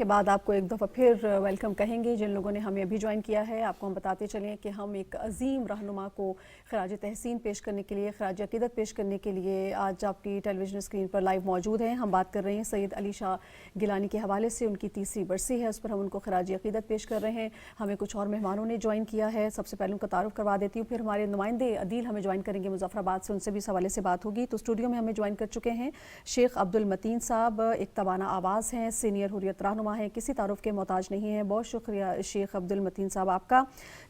के बाद आपको एक दफ़ा फिर वेलकम कहेंगे। जिन लोगों ने हमें अभी ज्वाइन किया है, आपको हम बताते चलें कि हम एक अजीम रहनुमा को खराज तहसीन पेश करने के लिए, खराज अकीदत पेश करने के लिए आज आपकी टेलीविज़न स्क्रीन पर लाइव मौजूद हैं। हम बात कर रहे हैं सैयद अली शाह गिलानी के हवाले से। उनकी तीसरी बरसी है, उस पर हम उनको खराज अकीदत पेश कर रहे हैं। हमें कुछ और मेहमानों ने ज्वाइन किया है, सबसे पहले उनका तारुफ करवा देती हूँ, फिर हमारे नुमाइंदे अदील हमें ज्वाइन करेंगे मुजफ्फराबाद से, उनसे भी इस हवाले से बात होगी। तो स्टूडियो में हमें ज्वाइन कर चुके हैं शेख अब्दुल मतीन साहब, एक तवाना आवाज़ हैं, सीनियर हुर्रियत रहनुमा हैं, किसी तारुफ के मोहताज नहीं हैं। बहुत शुक्रिया शेख अब्दुल मतीन साहब आपका।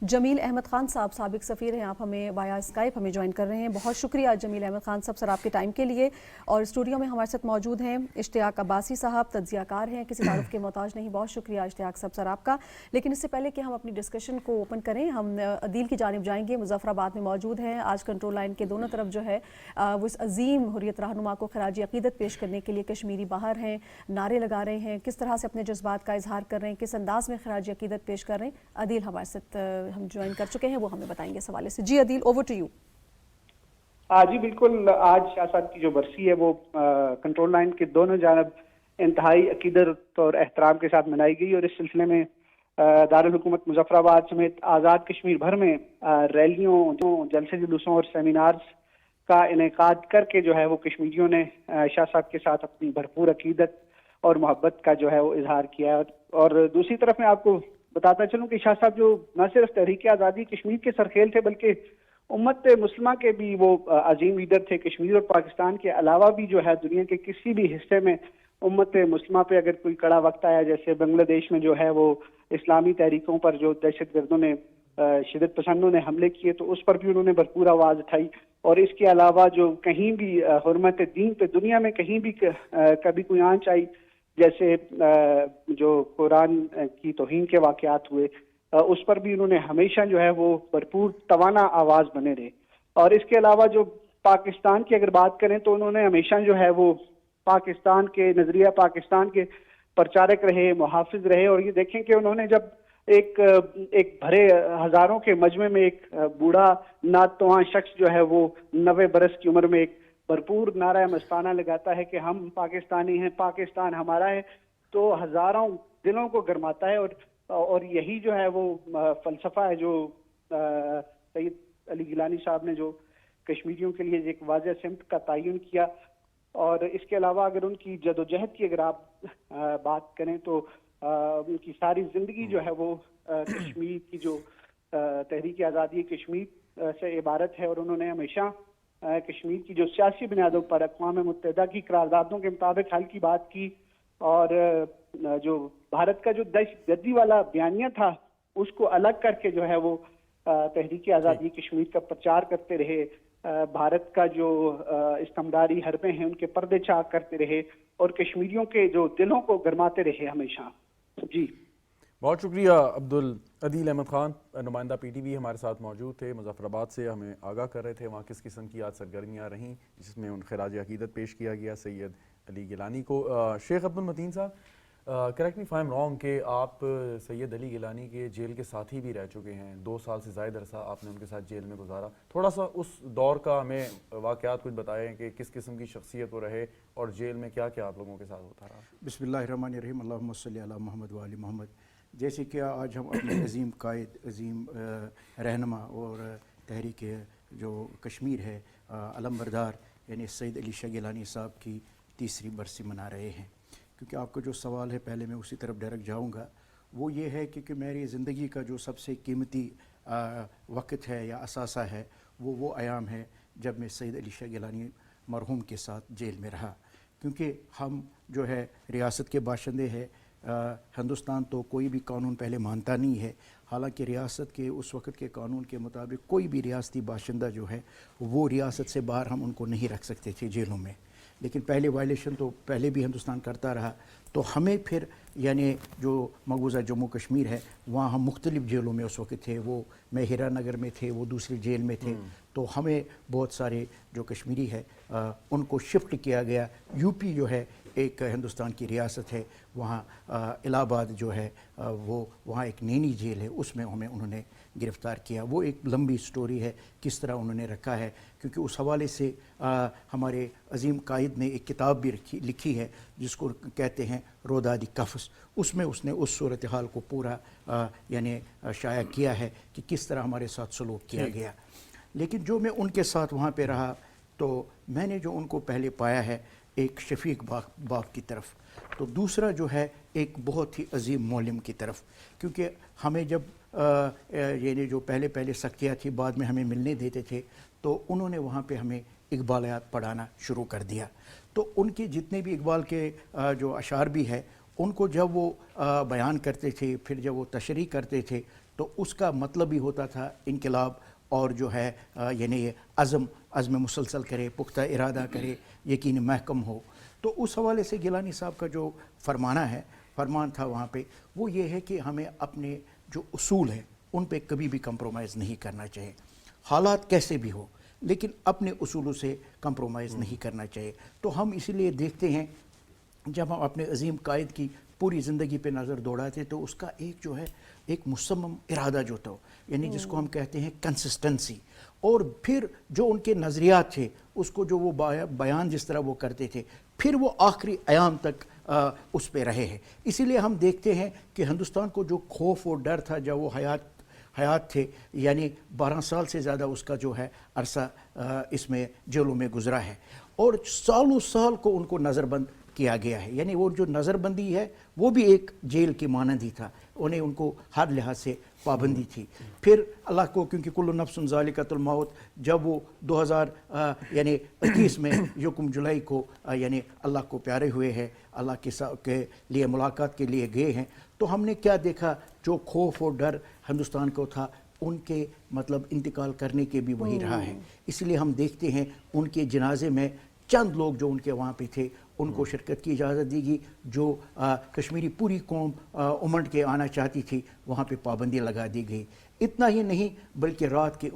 जमील अहमद खान साहब साबिक सफ़ीर हैं, आप हमें वाया स्काइप हमें ज्वाइन कर रहे हैं, बहुत शुक्रिया जमील अहमद खान साहब सर आपके टाइम के लिए। और स्टूडियो में हमारे साथ मौजूद हैं इश्तियाक अब्बासी साहब, तज्ज़ियाकार हैं, किसी तारुफ के मोहताज नहीं, बहुत शुक्रिया इश्तियाक साहब सर आपका। लेकिन इससे पहले कि हम अपनी डिस्कशन को ओपन करें, हम अदील की जानिब जाएंगे, मुजफ्फराबाद में मौजूद हैं। आज कंट्रोल लाइन के दोनों तरफ जो है वो इस अजीम हुर्रियत रहनुमा को खराज अकीदत पेश करने के लिए कश्मीरी बाहर हैं, नारे लगा रहे हैं, किस तरह से अपने जज्बात का इजहार कर रहे हैं, किस अंदाज में खराज अकीदत पेश कर रहे हैं। अदील हमारे साथ हम ज्वाइन कर चुके हैं, वो हमें बताएंगे इस हवाले से। जी अदील, ओवर टू यू। जी बिल्कुल, आज शाह साहब की जो बरसी है वो कंट्रोल लाइन के दोनों जानब इंतहाई अकीदत और एहतराम के साथ मनाई गई और इस सिलसिले में दारुल हुकूमत मुजफ्फराबाद समेत आज़ाद कश्मीर भर में रैलियों, जलसे जुलूसों और सेमिनार्स का इनेकाद करके जो है वो कश्मीरियों ने शाह साहब के साथ अपनी भरपूर अकीदत और मोहब्बत का जो है वो इजहार किया है। और दूसरी तरफ मैं आपको बताता चलूँ कि शाह साहब जो न सिर्फ तहरीक आज़ादी कश्मीर के सरखेल थे बल्कि उम्मत मुस्लिमा के भी वो अजीम लीडर थे। कश्मीर और पाकिस्तान के अलावा भी जो है दुनिया के किसी भी हिस्से में उम्मत मुस्लिमा पे अगर कोई कड़ा वक्त आया, जैसे बांग्लादेश में जो है वो इस्लामी तहरीकों पर जो दहशत गर्दों ने शिदत पसंदों ने हमले किए, तो उस पर भी उन्होंने भरपूर आवाज़ उठाई। और इसके अलावा जो कहीं भी हुर्मत दीन पे दुनिया में कहीं भी कभी कोई आंच आई, जैसे जो कुरान की तौहीन के वाक़यात हुए, उस पर भी उन्होंने हमेशा जो है वो भरपूर तवाना आवाज़ बने रहे। और इसके अलावा जो पाकिस्तान की अगर बात करें तो उन्होंने हमेशा जो है वो पाकिस्तान के नज़रिया, पाकिस्तान के प्रचारक रहे, मुहाफिज रहे। और ये देखें कि उन्होंने जब एक भरे हजारों के मजमे में एक बूढ़ा नातवा शख्स जो है वो 90 बरस की उम्र में एक भरपूर नारा मस्ताना लगाता है कि हम पाकिस्तानी हैं, पाकिस्तान हमारा है, तो हजारों दिलों को गरमाता है। और यही जो है वो फलसफा है जो सैयद अली गिलानी साहब ने जो कश्मीरियों के लिए एक वाज़ेह सिमत का तयन किया। और इसके अलावा अगर उनकी जदोजहद की अगर आप बात करें तो उनकी सारी ज़िंदगी जो है वो कश्मीर की जो तहरीक आज़ादी कश्मीर से इबारत है। और उन्होंने हमेशा कश्मीर की जो सियासी बुनियादों पर अक़वाम मुत्तहिदा की करारदादों के मुताबिक हल की बात की। और जो भारत का जो दहशतगर्दी वाला बयानिया था उसको अलग करके जो है वो तहरीक आज़ादी कश्मीर का प्रचार करते रहे। भारत का जो इस्तेमारी हरबे हैं उनके पर्दे चाक करते रहे और कश्मीरियों के जो दिलों को गरमाते रहे हमेशा। जी बहुत शुक्रिया अब्दुल। अदील अहमद खान, नुमाइंदा PTV हमारे साथ मौजूद थे, मुजफ्फराबाद से हमें आगाह कर रहे थे वहाँ किस किस्म की आज सरगर्मियाँ रहीं जिसमें उन खराज अकीदत पेश किया गया सैयद अली गिलानी को। शेख अब्दुल मतीन साहब, correct me if I am wrong कि आप सैयद अली गिलानी के जेल के साथी भी रह चुके हैं, 2 साल से ज़ायद अरसा आपने उनके साथ जेल में गुजारा। थोड़ा सा उस दौर का हमें वाक़यात कुछ बताएं कि किस किस्म की शख्सियत वो रहे और जेल में क्या क्या आप लोगों के साथ होता रहा। बिस्मिल्लाहिर्रहमानिर्रहीम, अल्लाहुम्मा सल्ली अला मोहम्मद व आलि मोहम्मद। जैसे कि आज हम अपने अजीम कायद, अजीम रहनुमा और तहरीक जो कश्मीर है अलम-बरदार यानी सैयद अली शाह गिलानी साहब की तीसरी बरसी मना रहे हैं। क्योंकि आपका जो सवाल है पहले मैं उसी तरफ डायरेक्ट जाऊंगा, वो ये है कि मेरी ज़िंदगी का जो सबसे कीमती वक्त है या असासा है वो आयाम है जब मैं सैयद अली शाह गिलानी मरहूम के साथ जेल में रहा। क्योंकि हम जो है रियासत के बाशिंदे हैं, हिंदुस्तान तो कोई भी कानून पहले मानता नहीं है, हालांकि रियासत के उस वक्त के कानून के मुताबिक कोई भी रियासती बाशिंदा जो है वो रियासत से बाहर हम उनको नहीं रख सकते थे जेलों में। लेकिन पहले वायलेशन तो पहले भी हिंदुस्तान करता रहा, तो हमें फिर यानी जो मकबूजा जम्मू कश्मीर है वहाँ हम मुख्तलिफ़ जेलों में उस वक्त थे। वो मैं हीरा नगर में थे, वो दूसरी जेल में थे। तो हमें बहुत सारे जो कश्मीरी है उनको शिफ्ट किया गया। यूपी जो है एक हिंदुस्तान की रियासत है, वहाँ इलाहाबाद जो है वो वहाँ एक नैनी जेल है, उसमें हमें उन्होंने गिरफ़्तार किया। वो एक लंबी स्टोरी है किस तरह उन्होंने रखा है, क्योंकि उस हवाले से हमारे अजीम कायद ने एक किताब भी लिखी है जिसको कहते हैं रोदादी कफ वापस, उसमें उसने उस सूरत हाल को पूरा यानी शाया किया है कि किस तरह हमारे साथ सलूक किया गया। लेकिन जो मैं उनके साथ वहाँ पे रहा तो मैंने जो उनको पहले पाया है एक शफीक बाप की तरफ, तो दूसरा जो है एक बहुत ही अजीम मौलम की तरफ, क्योंकि हमें जब यानी जो पहले सख्तियाँ थी बाद में हमें मिलने देते थे, तो उन्होंने वहाँ पे हमें इकबालियात पढ़ाना शुरू कर दिया। तो उनके जितने भी इकबाल के जो अशार भी है उनको जब वो बयान करते थे, फिर जब वो तशरीह करते थे, तो उसका मतलब भी होता था इनकलाब और जो है यानी अज़्म मुसलसल करे, पुख्ता इरादा करे, यकीन महकम हो। तो उस हवाले से गिलानी साहब का जो फरमान था वहाँ पे, वो ये है कि हमें अपने जो उसूल हैं उन पे कभी भी कंप्रोमाइज़ नहीं करना चाहिए, हालात कैसे भी हो, लेकिन अपने उसूलों से कंप्रोमाइज़ नहीं करना चाहिए। तो हम इसीलिए देखते हैं जब हम अपने अजीम कायद की पूरी ज़िंदगी पे नज़र दौड़ाते तो उसका एक जो है एक मुसम्मम इरादा जो था, यानी जिसको हम कहते हैं कंसिस्टेंसी, और फिर जो उनके नज़रियात थे उसको जो वो बयान जिस तरह वो करते थे, फिर वो आखिरी अयाम तक उस पे रहे हैं। इसीलिए हम देखते हैं कि हिंदुस्तान को जो खौफ और डर था जब वो हयात थे, यानी 12 साल से ज़्यादा उसका जो है अरसा इसमें जेलों में गुजरा है, और सालों साल को उनको नज़रबंद किया गया है। यानी वो जो नज़रबंदी है वो भी एक जेल की मानंद ही था, उनको हर लिहाज से पाबंदी थी। फिर अल्लाह को, क्योंकि कुल्लु नफ्सुन ज़ालिक़तुल मौत, जब वो 2021 में यकम जुलाई को यानी अल्लाह को प्यारे हुए हैं, अल्लाह के लिए मुलाकात के लिए गए हैं, तो हमने क्या देखा, जो खौफ और डर हिंदुस्तान को था उनके मतलब इंतकाल करने के भी वही रहा है। इसलिए हम देखते हैं उनके जनाजे में चंद लोग जो उनके वहाँ पे थे उनको शिरकत की इजाज़त दी गई, जो कश्मीरी पूरी कौम उमड़ के आना चाहती थी वहाँ पे पाबंदी लगा दी गई। इतना ही नहीं बल्कि रात के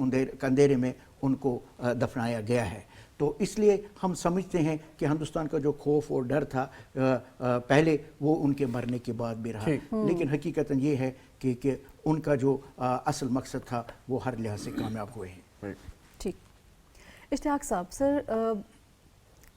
अंधेरे में उनको दफनाया गया है। तो इसलिए हम समझते हैं कि हिंदुस्तान का जो खौफ और डर था पहले वो उनके मरने के बाद भी रहा, लेकिन हकीकतन ये है कि उनका जो असल मकसद था वो हर लिहाज से कामयाब हुए हैं। ठीक, इश्तियाक साहब, सर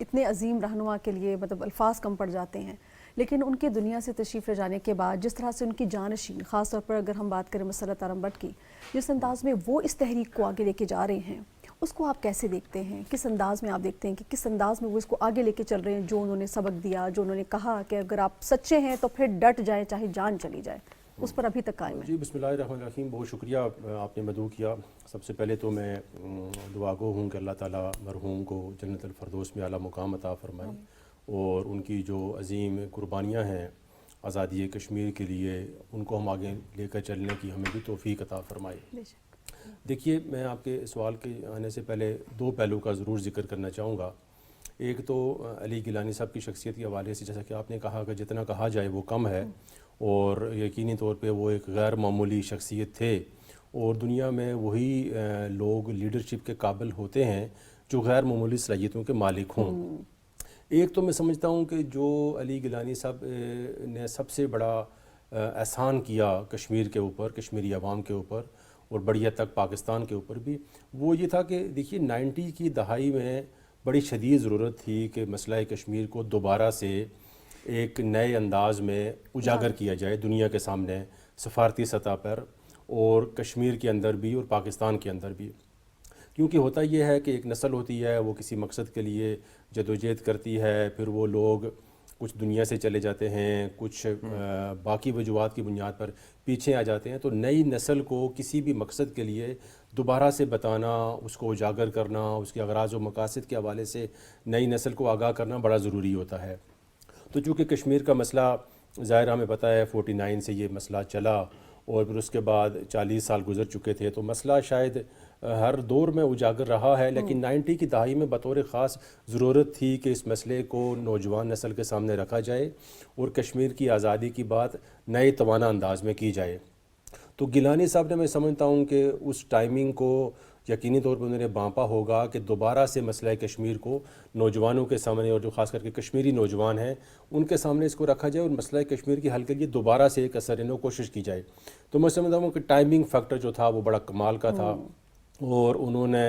इतने अजीम रहनुमा के लिए मतलब अल्फाज कम पड़ जाते हैं, लेकिन उनके दुनिया से तशरीफ़ ले जाने के बाद जिस तरह से उनकी जानशीन, ख़ास तौर पर अगर हम बात करें मसला तारम भट्ट की, जिस अंदाज़ में वो इस तहरीक को आगे लेके जा रहे हैं, उसको आप कैसे देखते हैं? किस अंदाज़ में आप देखते हैं कि किस अंदाज़ में वो इसको आगे लेके चल रहे हैं? जो उन्होंने सबक दिया, जो उन्होंने कहा कि अगर आप सच्चे हैं तो फिर डट जाए चाहे जान चली जाए, उस पर अभी तक कायम है। जी, बिस्मिल्लाहिर्रहमानिर्रहीम, बहुत शुक्रिया आपने मदऊ किया। सबसे पहले तो मैं दुआगो हूँ कि अल्लाह ताला मरहूम को जन्नतुल फरदौस में आला मुकाम अता फरमाए, और उनकी जो अजीम कुर्बानियाँ हैं आज़ादी कश्मीर के लिए, उनको हम आगे लेकर चलने की हमें भी तौफीक अता फरमाए। देखिए, मैं आपके सवाल के आने से पहले दो पहलू का ज़रूर ज़िक्र करना चाहूँगा। एक तो अली गिलानी साहब की शख्सियत के हवाले से, जैसा कि आपने कहा कि जितना कहा जाए वो कम है, और यकीनी तौर पे वो एक गैर मामूली शख्सियत थे, और दुनिया में वही लोग लीडरशिप के काबिल होते हैं जो गैर मामूली सलाहियतों के मालिक हों। एक तो मैं समझता हूँ कि जो अली गिलानी साहब ने सबसे बड़ा एहसान किया कश्मीर के ऊपर, कश्मीरी अवाम के ऊपर, और बड़ी हद तक पाकिस्तान के ऊपर भी, वो ये था कि देखिए 90 की दहाई में बड़ी शदीद ज़रूरत थी कि मसला कश्मीर को दोबारा से एक नए अंदाज़ में उजागर किया जाए दुनिया के सामने, सफारती सतह पर, और कश्मीर के अंदर भी और पाकिस्तान के अंदर भी। क्योंकि होता यह है कि एक नस्ल होती है, वो किसी मकसद के लिए जदोजहद करती है, फिर वो लोग कुछ दुनिया से चले जाते हैं, कुछ बाकी वजूहात की बुनियाद पर पीछे आ जाते हैं। तो नई नस्ल को किसी भी मकसद के लिए दोबारा से बताना, उसको उजागर करना, उसके अगराज़ व मकासद के हवाले से नई नस्ल को आगाह करना बड़ा ज़रूरी होता है। तो चूँकि कश्मीर का मसला ज़ाहिर हमें पता है 49 से ये मसला चला, और फिर उसके बाद 40 साल गुजर चुके थे, तो मसला शायद हर दौर में उजागर रहा है, लेकिन 90 की दहाई में बतौर ख़ास ज़रूरत थी कि इस मसले को नौजवान नस्ल के सामने रखा जाए और कश्मीर की आज़ादी की बात नए तवाना अंदाज में की जाए। तो गिलानी साहब ने, मैं समझता हूँ कि उस टाइमिंग को यकीनी तौर पर उन्होंने बांपा होगा कि दोबारा से मसला कश्मीर को नौजवानों के सामने, और जो ख़ास करके कश्मीरी नौजवान हैं उनके सामने इसको रखा जाए, और मसला कश्मीर के हल के लिए दोबारा से एक असर कोशिश की जाए। तो मैं समझता हूँ कि टाइमिंग फैक्टर जो था वो बड़ा कमाल का था, और उन्होंने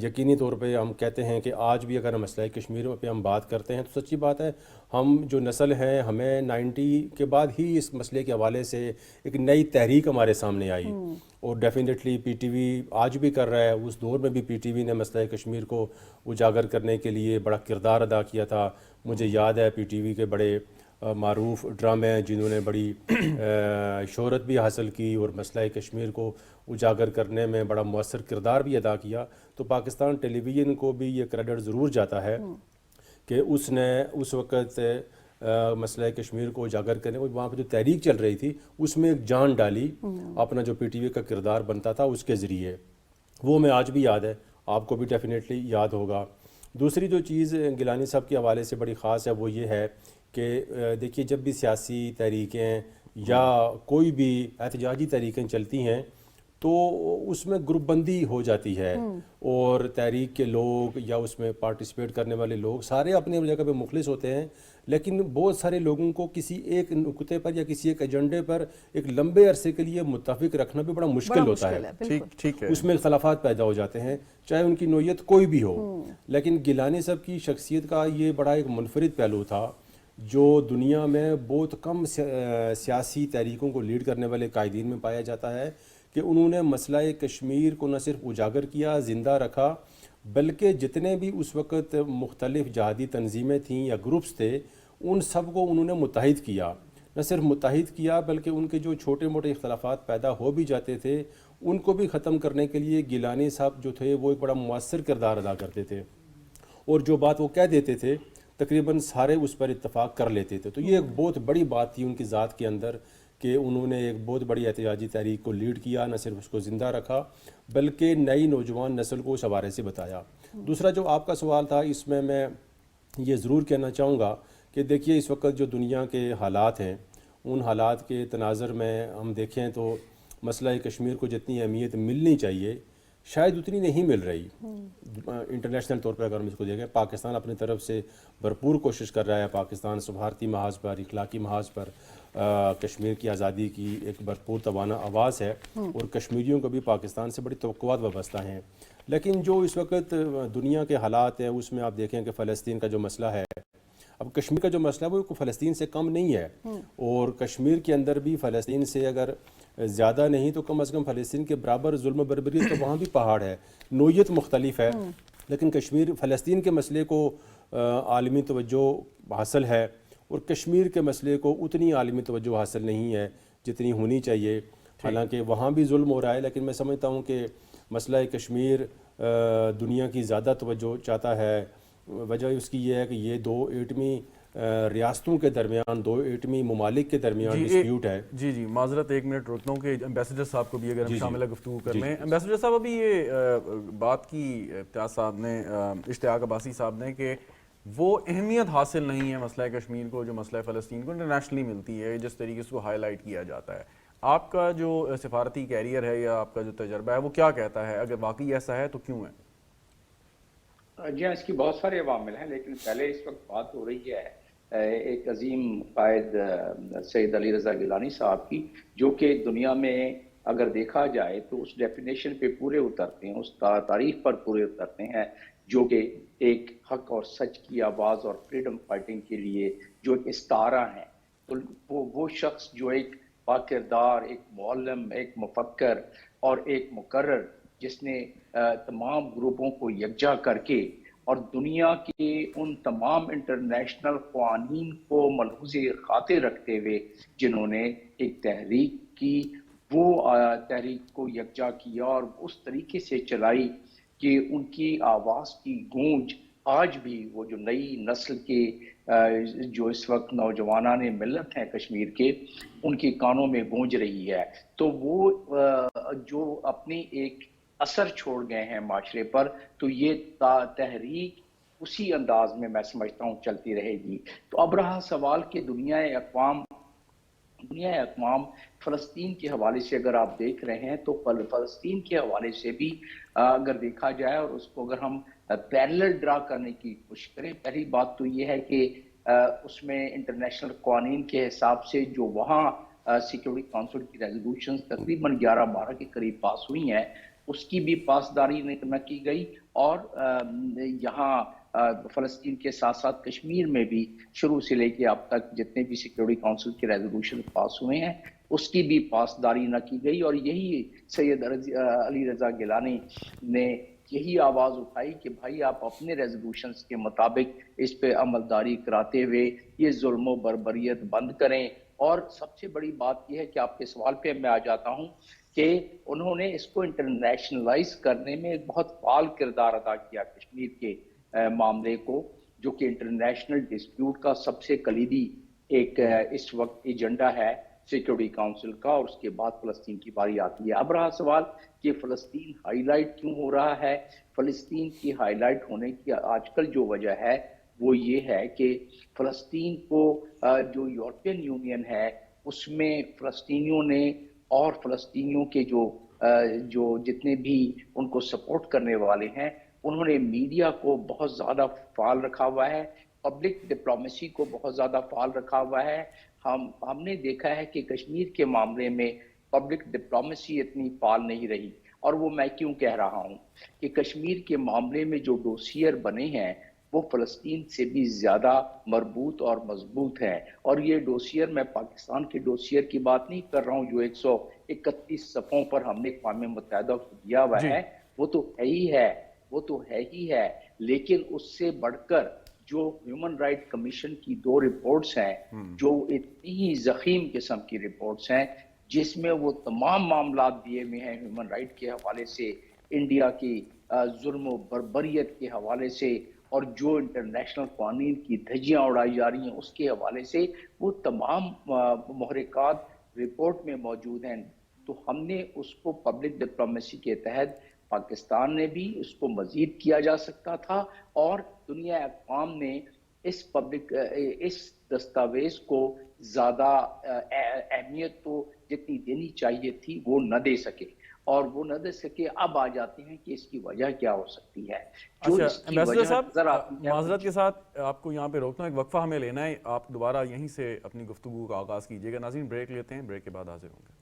یقینی طور پہ ہم کہتے ہیں کہ آج بھی اگر مسئلہ کشمیر پہ ہم بات کرتے ہیں تو سچی بات ہے، ہم جو نسل ہیں ہمیں 90 کے بعد ہی اس مسئلے کے حوالے سے ایک نئی تحریک ہمارے سامنے آئی، اور ڈیفینیٹلی پی ٹی وی آج بھی کر رہا ہے، اس دور میں بھی پی ٹی وی نے مسئلہ کشمیر کو اجاگر کرنے کے لیے بڑا کردار ادا کیا تھا۔ مجھے یاد ہے پی ٹی وی کے بڑے معروف ڈرامے ہیں جنہوں نے بڑی شہرت بھی حاصل کی اور مسئلہ کشمیر کو اجاگر کرنے میں بڑا مؤثر کردار بھی ادا کیا، تو پاکستان ٹیلی ویژن کو بھی یہ کریڈٹ ضرور جاتا ہے کہ اس نے اس وقت مسئلہ کشمیر کو اجاگر کرنے کو، وہاں پہ جو تحریک چل رہی تھی اس میں ایک جان ڈالی، اپنا جو پی ٹی وی کا کردار بنتا تھا اس کے ذریعے، وہ میں آج بھی یاد ہے، آپ کو بھی ڈیفینیٹلی یاد ہوگا۔ دوسری جو چیز گیلانی صاحب کے حوالے سے بڑی خاص ہے وہ یہ ہے کہ دیکھیے جب بھی سیاسی تحریکیں یا کوئی بھی احتجاجی تحریکیں چلتی ہیں تو اس میں گروپ بندی ہو جاتی ہے، اور تحریک کے لوگ یا اس میں پارٹیسپیٹ کرنے والے لوگ سارے اپنے جگہ پہ مخلص ہوتے ہیں، لیکن بہت سارے لوگوں کو کسی ایک نقطے پر یا کسی ایک ایجنڈے پر ایک لمبے عرصے کے لیے متفق رکھنا بھی بڑا مشکل ہوتا ہے، ٹھیک ہے، اس میں اختلافات پیدا ہو جاتے ہیں چاہے ان کی نوعیت کوئی بھی ہو۔ لیکن گیلانی صاحب کی شخصیت کا یہ بڑا ایک منفرد پہلو تھا جو دنیا میں بہت کم سیاسی تحریکوں کو لیڈ کرنے والے قائدین میں پایا جاتا ہے، کہ انہوں نے مسئلہ کشمیر کو نہ صرف اجاگر کیا، زندہ رکھا، بلکہ جتنے بھی اس وقت مختلف جہادی تنظیمیں تھیں یا گروپس تھے ان سب کو انہوں نے متحد کیا، نہ صرف متحد کیا بلکہ ان کے جو چھوٹے موٹے اختلافات پیدا ہو بھی جاتے تھے ان کو بھی ختم کرنے کے لیے گیلانی صاحب جو تھے وہ ایک بڑا مؤثر کردار ادا کرتے تھے، اور جو بات وہ کہہ دیتے تھے تقریباً سارے اس پر اتفاق کر لیتے تھے۔ تو یہ ایک بہت بڑی بات تھی ان کی ذات کے اندر کہ انہوں نے ایک بہت بڑی احتجاجی تحریک کو لیڈ کیا، نہ صرف اس کو زندہ رکھا بلکہ نئی نوجوان نسل کو اس حوالے سے بتایا۔ دوسرا جو آپ کا سوال تھا اس میں یہ ضرور کہنا چاہوں گا کہ دیکھیے اس وقت جو دنیا کے حالات ہیں ان حالات کے تناظر میں ہم دیکھیں تو مسئلہ کشمیر کو جتنی اہمیت ملنی چاہیے شاید اتنی نہیں مل رہی۔ انٹرنیشنل طور پر اگر ہم اس کو دیکھیں پاکستان اپنی طرف سے بھرپور کوشش کر رہا ہے، پاکستان سفارتی محاذ پر، اخلاقی محاذ پر کشمیر کی آزادی کی ایک بھرپور توانا آواز ہے، اور کشمیریوں کو بھی پاکستان سے بڑی توقعات وابستہ ہیں، لیکن جو اس وقت دنیا کے حالات ہیں اس میں آپ دیکھیں کہ فلسطین کا جو مسئلہ ہے، اب کشمیر کا جو مسئلہ ہے وہ فلسطین سے کم نہیں ہے، اور کشمیر کے اندر بھی فلسطین سے اگر زیادہ نہیں تو کم از کم فلسطین کے برابر ظلم و بربریت تو وہاں بھی پہاڑ ہے، نوعیت مختلف ہے، لیکن کشمیر فلسطین کے مسئلے کو عالمی توجہ حاصل ہے، اور کشمیر کے مسئلے کو اتنی عالمی توجہ حاصل نہیں ہے جتنی ہونی چاہیے، حالانکہ وہاں بھی ظلم ہو رہا ہے، لیکن میں سمجھتا ہوں کہ مسئلہ کشمیر دنیا کی زیادہ توجہ چاہتا ہے۔ وجہ اس کی یہ ہے کہ یہ دو ایٹمی ریاستوں کے درمیان، دو ایٹمی ممالک کے درمیان ڈسپیوٹ ہے۔ جی معذرت 1 منٹ روکتا ہوں کہ ایمبیسڈر صاحب کو بھی اگر ہم شامل گفتگو کر لیں۔ ایمبیسڈر صاحب ابھی یہ بات کی امتیاز صاحب نے، اشتیاق عباسی صاحب نے، کہ وہ اہمیت حاصل نہیں ہے مسئلہ کشمیر کو جو مسئلہ فلسطین کو انٹرنیشنلی ملتی ہے جس طریقے سے کو ہائی لائٹ کیا جاتا ہے۔ آپ کا جو سفارتی کیریئر ہے یا آپ کا جو تجربہ ہے وہ کیا کہتا ہے؟ اگر واقعی ایسا ہے تو کیوں ہے؟ جی ہاں، اس کی بہت سارے عوامل ہیں، لیکن پہلے اس وقت بات ہو رہی ہے ایک عظیم قائد سید علی رضا گیلانی صاحب کی، جو کہ دنیا میں اگر دیکھا جائے تو اس ڈیفینیشن پہ پورے اترتے ہیں، اس تاریخ پر پورے اترتے ہیں، جو کہ ایک حق اور سچ کی آواز اور فریڈم فائٹنگ کے لیے جو ایک استعارہ ہیں، وہ شخص جو ایک باکردار، ایک معلم، ایک مفکر اور ایک مقرر، جس نے تمام گروپوں کو یکجا کر کے اور دنیا کے ان تمام انٹرنیشنل قوانین کو ملحوظ خاطر رکھتے ہوئے جنہوں نے ایک تحریک کی، وہ تحریک کو یکجا کیا اور اس طریقے سے چلائی کہ ان کی آواز کی گونج آج بھی وہ جو نئی نسل کے جو اس وقت نوجوانان ملت ہیں کشمیر کے، ان کے کانوں میں گونج رہی ہے۔ تو وہ جو اپنی ایک اثر چھوڑ گئے ہیں معاشرے پر، تو یہ تحریک اسی انداز میں میں سمجھتا ہوں چلتی رہے گی۔ تو اب رہا سوال کہ دنیا اقوام فلسطین کے حوالے سے اگر آپ دیکھ رہے ہیں تو فلسطین کے حوالے سے بھی اگر دیکھا جائے اور اس کو اگر ہم پیرلل ڈرا کرنے کی کوشش کریں، پہلی بات تو یہ ہے کہ اس میں انٹرنیشنل قوانین کے حساب سے جو وہاں سیکیورٹی کونسل کی ریزولوشنز تقریباً 11-12 کے قریب پاس ہوئی ہیں، اس کی بھی پاسداری نہ کی گئی، اور یہاں فلسطین کے ساتھ ساتھ کشمیر میں بھی شروع سے لے کے اب تک جتنے بھی سیکیورٹی کونسل کے ریزولوشن پاس ہوئے ہیں اس کی بھی پاسداری نہ کی گئی، اور یہی سید علی رضا گیلانی نے یہی آواز اٹھائی کہ بھائی آپ اپنے ریزولوشنز کے مطابق اس پہ عملداری کراتے ہوئے یہ ظلم و بربریت بند کریں۔ اور سب سے بڑی بات یہ ہے کہ آپ کے سوال پہ میں آ جاتا ہوں کہ انہوں نے اس کو انٹرنیشنلائز کرنے میں ایک بہت فعال کردار ادا کیا کشمیر کے معاملے کو، جو کہ انٹرنیشنل ڈسپیوٹ کا سب سے کلیدی ایک اس وقت ایجنڈا ہے سیکیورٹی کاؤنسل کا، اور اس کے بعد فلسطین کی باری آتی ہے۔ اب رہا سوال کہ فلسطین ہائی لائٹ کیوں ہو رہا ہے؟ فلسطین کی ہائی لائٹ ہونے کی آج کل جو وجہ ہے وہ یہ ہے کہ فلسطین کو جو یورپین یونین ہے اس میں فلسطینیوں نے اور فلسطینیوں کے جو جتنے بھی ان کو سپورٹ کرنے والے ہیں انہوں نے میڈیا کو بہت زیادہ فعال رکھا ہوا ہے، پبلک ڈپلومیسی کو بہت زیادہ فعال رکھا ہوا ہے۔ ہم نے دیکھا ہے کہ کشمیر کے معاملے میں پبلک ڈپلومیسی اتنی فعال نہیں رہی، اور وہ میں کیوں کہہ رہا ہوں کہ کشمیر کے معاملے میں جو ڈوسیئر بنے ہیں وہ فلسطین سے بھی زیادہ مربوط اور مضبوط ہیں، اور یہ ڈوسیئر میں پاکستان کے ڈوسیئر کی بات نہیں کر رہا ہوں جو 131 صفحوں پر ہم نے اقوام متحدہ کو دیا ہوا ہے، وہ تو ہے ہی ہے، لیکن اس سے بڑھ کر جو ہیومن رائٹ کمیشن کی 2 رپورٹس ہیں جو اتنی ہی ضخیم قسم کی رپورٹس ہیں، جس میں وہ تمام معاملات دیے ہوئے ہیں ہیومن رائٹ کے حوالے سے، انڈیا کی ظلم و بربریت کے حوالے سے، اور جو انٹرنیشنل قوانین کی دھجیاں اڑائی جا رہی ہیں اس کے حوالے سے، وہ تمام محرکات رپورٹ میں موجود ہیں۔ تو ہم نے اس کو پبلک ڈپلومیسی کے تحت پاکستان نے بھی اس کو مزید کیا جا سکتا تھا، اور دنیا اقوام نے اس دستاویز کو زیادہ اہمیت تو جتنی دینی چاہیے تھی وہ نہ دے سکے، اور وہ نہ دے سکے۔ اب آ جاتے ہیں کہ اس کی وجہ کیا ہو سکتی ہے۔ اچھا ایمبیسڈر صاحب، معذرت کے ساتھ آپ کو یہاں پہ روکتا ہوں، ایک وقفہ ہمیں لینا ہے، آپ دوبارہ یہیں سے اپنی گفتگو کا آغاز کیجیے گا۔ ناظرین بریک لیتے ہیں، بریک کے بعد حاضر ہوں گے۔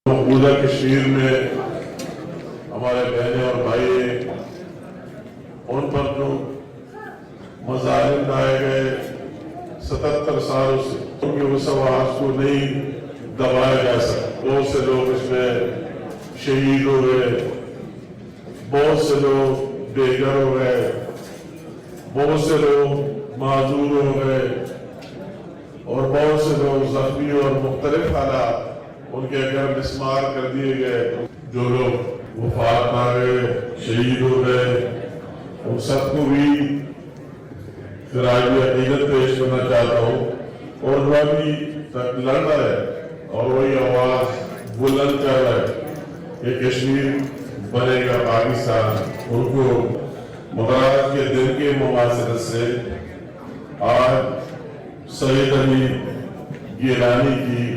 مقبوضہ کشمیر میں ہمارے بہنیں اور بھائی ان پر جو مظالم لائے گئے 77 سالوں سے، ان کی اس آواز کو نہیں دبایا جا سکتا۔ بہت سے لوگ اس میں شہید ہو گئے، بہت سے لوگ بے گھر ہو گئے، بہت سے لوگ معذور ہو گئے، اور بہت سے لوگ زخمی اور مختلف حالات ان کے گھر مسمار کر دیے گئے۔ جو لوگ وفات پا گئے، شہید ہو گئے، ان سب کو بھی خراج عقیدت پیش کرنا چاہتا ہوں، اور وہ ابھی تک لڑ رہا ہے اور وہی آواز بلند کر رہا ہے کہ کشمیر بنے گا پاکستان۔ ان کو مقررات کے دن کے مواصلت سے آج سید علی گیلانی کی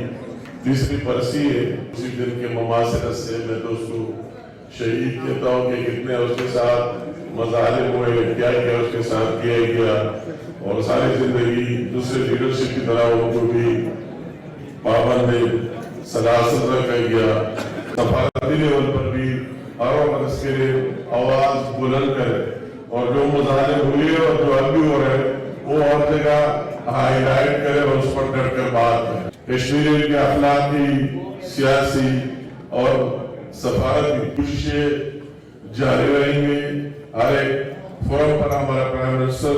30ویں برسی ہے، اسی دن کے مماثلت سے میں تو اس کو شہید کہتا ہوں کہ کتنے اس کے ساتھ مظالم ہوئے، کیا کیا اس کے ساتھ کیا گیا، اور ساری زندگی دوسرے لیڈرشپ کی طرح ان کو بھی پابند سلاسل رکھا گیا۔ سفارتی لیول پر بھی ہر وقت اس کے لیے آواز بلند کرے، اور جو مظالم ہوئے اور جو اب بھی ہو رہے وہ اور جگہ ہائی لائٹ کرے اور اس پر ڈٹ کر بات کرے۔ کشمیریوں کے اخلاقی، سیاسی اور سفارتی کوششیں جاری رہیں گے۔ ہر ایک فورم پر ہمارا پرائم منسٹر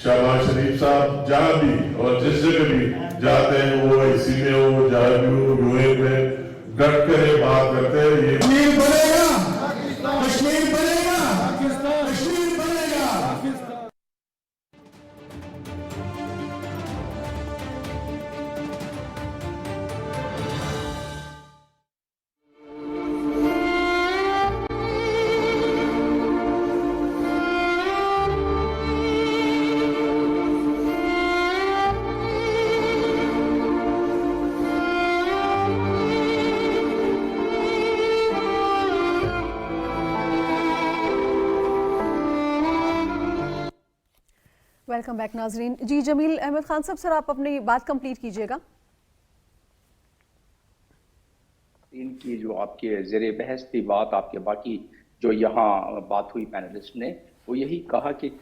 شہباز شریف صاحب جہاں بھی اور جس جگہ بھی جاتے ہیں، وہ اسی میں ہو، جہاں بھی ہو، یوئے میں ڈٹ کر یہ بات کرتے ہیں۔ یہ کشمیر بنے گا، کشمیر بنے گا، کشمیر بنے گا۔ वेलकम बैक नाजरीन। जी जमील अहमद खान साहब, सर आप अपनी बात कंप्लीट कीजिएगा। इनकी जो आपके ज़ेरे बहस थी बात, आपके बाकी जो यहाँ बात हुई पैनलिस्ट ने, वो यही कहा कि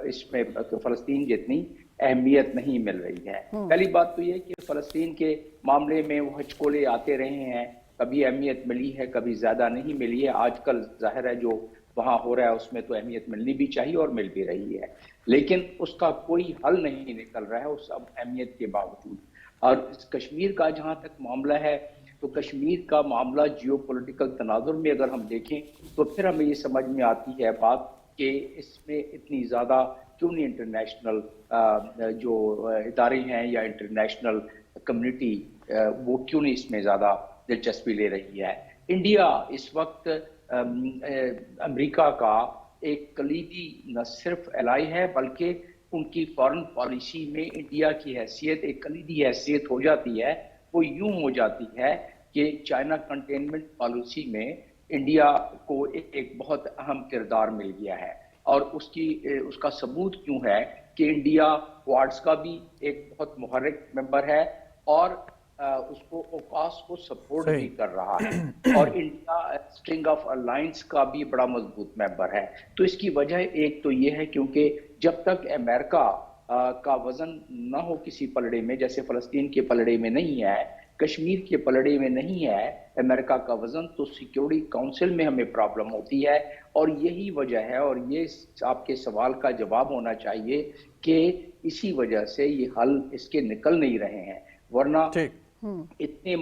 इसमें फ़लस्तीन की इतनी अहमियत नहीं मिल रही है। पहली बात तो ये कि फ़लस्तीन के मामले में वो हचकोले आते रहे हैं, कभी अहमियत मिली है, कभी ज़्यादा नहीं मिली है। आजकल ज़ाहिर है जो वहाँ हो रहा है उसमें तो अहमियत मिलनी भी चाहिए और मिल भी रही है, लेकिन उसका कोई हल नहीं निकल रहा है उस अहमियत के बावजूद। और कश्मीर का जहाँ तक मामला है, तो कश्मीर का मामला जियोपॉलिटिकल तनाजुर में अगर हम देखें तो फिर हमें ये समझ में आती है बात कि इसमें इतनी ज़्यादा क्यों नहीं इंटरनेशनल जो इदारे हैं या इंटरनेशनल कम्युनिटी वो क्यों नहीं इसमें ज़्यादा दिलचस्पी ले रही है। इंडिया इस वक्त अमेरिका का एक कलीदी न सिर्फ एलाई है, बल्कि उनकी फॉरेन पॉलिसी में इंडिया की हैसियत एक कलीदी हैसियत हो जाती है। वो यूं हो जाती है कि चाइना कंटेनमेंट पॉलिसी में इंडिया को एक बहुत अहम किरदार मिल गया है, और उसका सबूत क्यों है कि इंडिया क्वाड्स का भी एक बहुत मुहर्रिक मेंबर है और उसको ओकास को सपोर्ट भी कर रहा है, और इंडिया स्ट्रिंग ऑफ अलायंस का भी बड़ा मजबूत मेंबर है। तो इसकी वजह एक तो ये है क्योंकि जब तक अमेरिका का वजन न हो किसी पलड़े में, जैसे फ़लस्तीन के पलड़े में नहीं है, कश्मीर के पलड़े में नहीं है अमेरिका का वजन, तो सिक्योरिटी काउंसिल में हमें प्रॉब्लम होती है। और यही वजह है, और ये आपके सवाल का जवाब होना चाहिए कि इसी वजह से ये हल इसके निकल नहीं रहे हैं। वरना इतने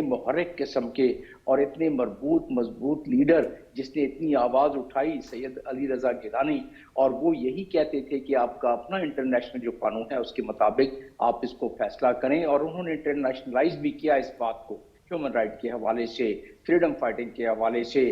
मुहर्रिक किस्म के और इतने मजबूत लीडर जिसने इतनी आवाज उठाई, सैयद अली रजा गिलानी, और वो यही कहते थे कि आपका अपना इंटरनेशनल जो कानून है उसके मुताबिक आप इसको फैसला करें, और उन्होंने इंटरनेशनलाइज भी किया इस बात को ह्यूमन राइट के हवाले से, फ्रीडम फाइटिंग के हवाले से।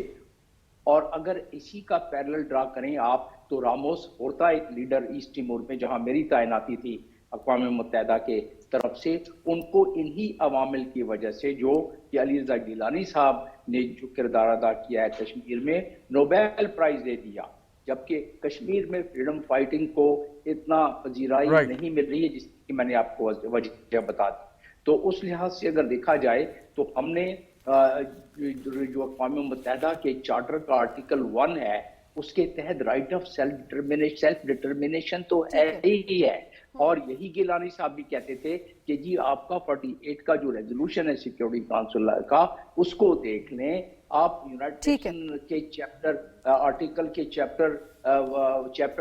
और अगर इसी का पैरेलल ड्रा करें आप, तो रामोस होता एक लीडर ईस्ट तिमोर में जहां मेरी तैनाती थी अक़वाम मुत्तहिदा के तरफ से, उनको इन्हीं अवामिल की वजह से, जो कि अली रज़ा गिलानी साहब ने जो किरदार अदा किया है कश्मीर में, नोबेल प्राइज दे दिया, जबकि कश्मीर में फ्रीडम फाइटिंग को इतना पजीराई नहीं मिल रही है जिसकी मैंने आपको वजह बता दी। तो उस लिहाज से अगर देखा जाए तो हमने जो अक़वाम मुत्तहिदा के चार्टर का आर्टिकल 1 है उसके तहत राइट ऑफ सेल्फ डिटर्मिनेशन तो है ही है, और यही गिलानी साहब भी कहते थे कि जी आपका 48 का जो रेजोल्यूशन है सिक्योरिटी काउंसिल का, उसको देख लें आप, यूनाइटेड नेशन के चैप्टर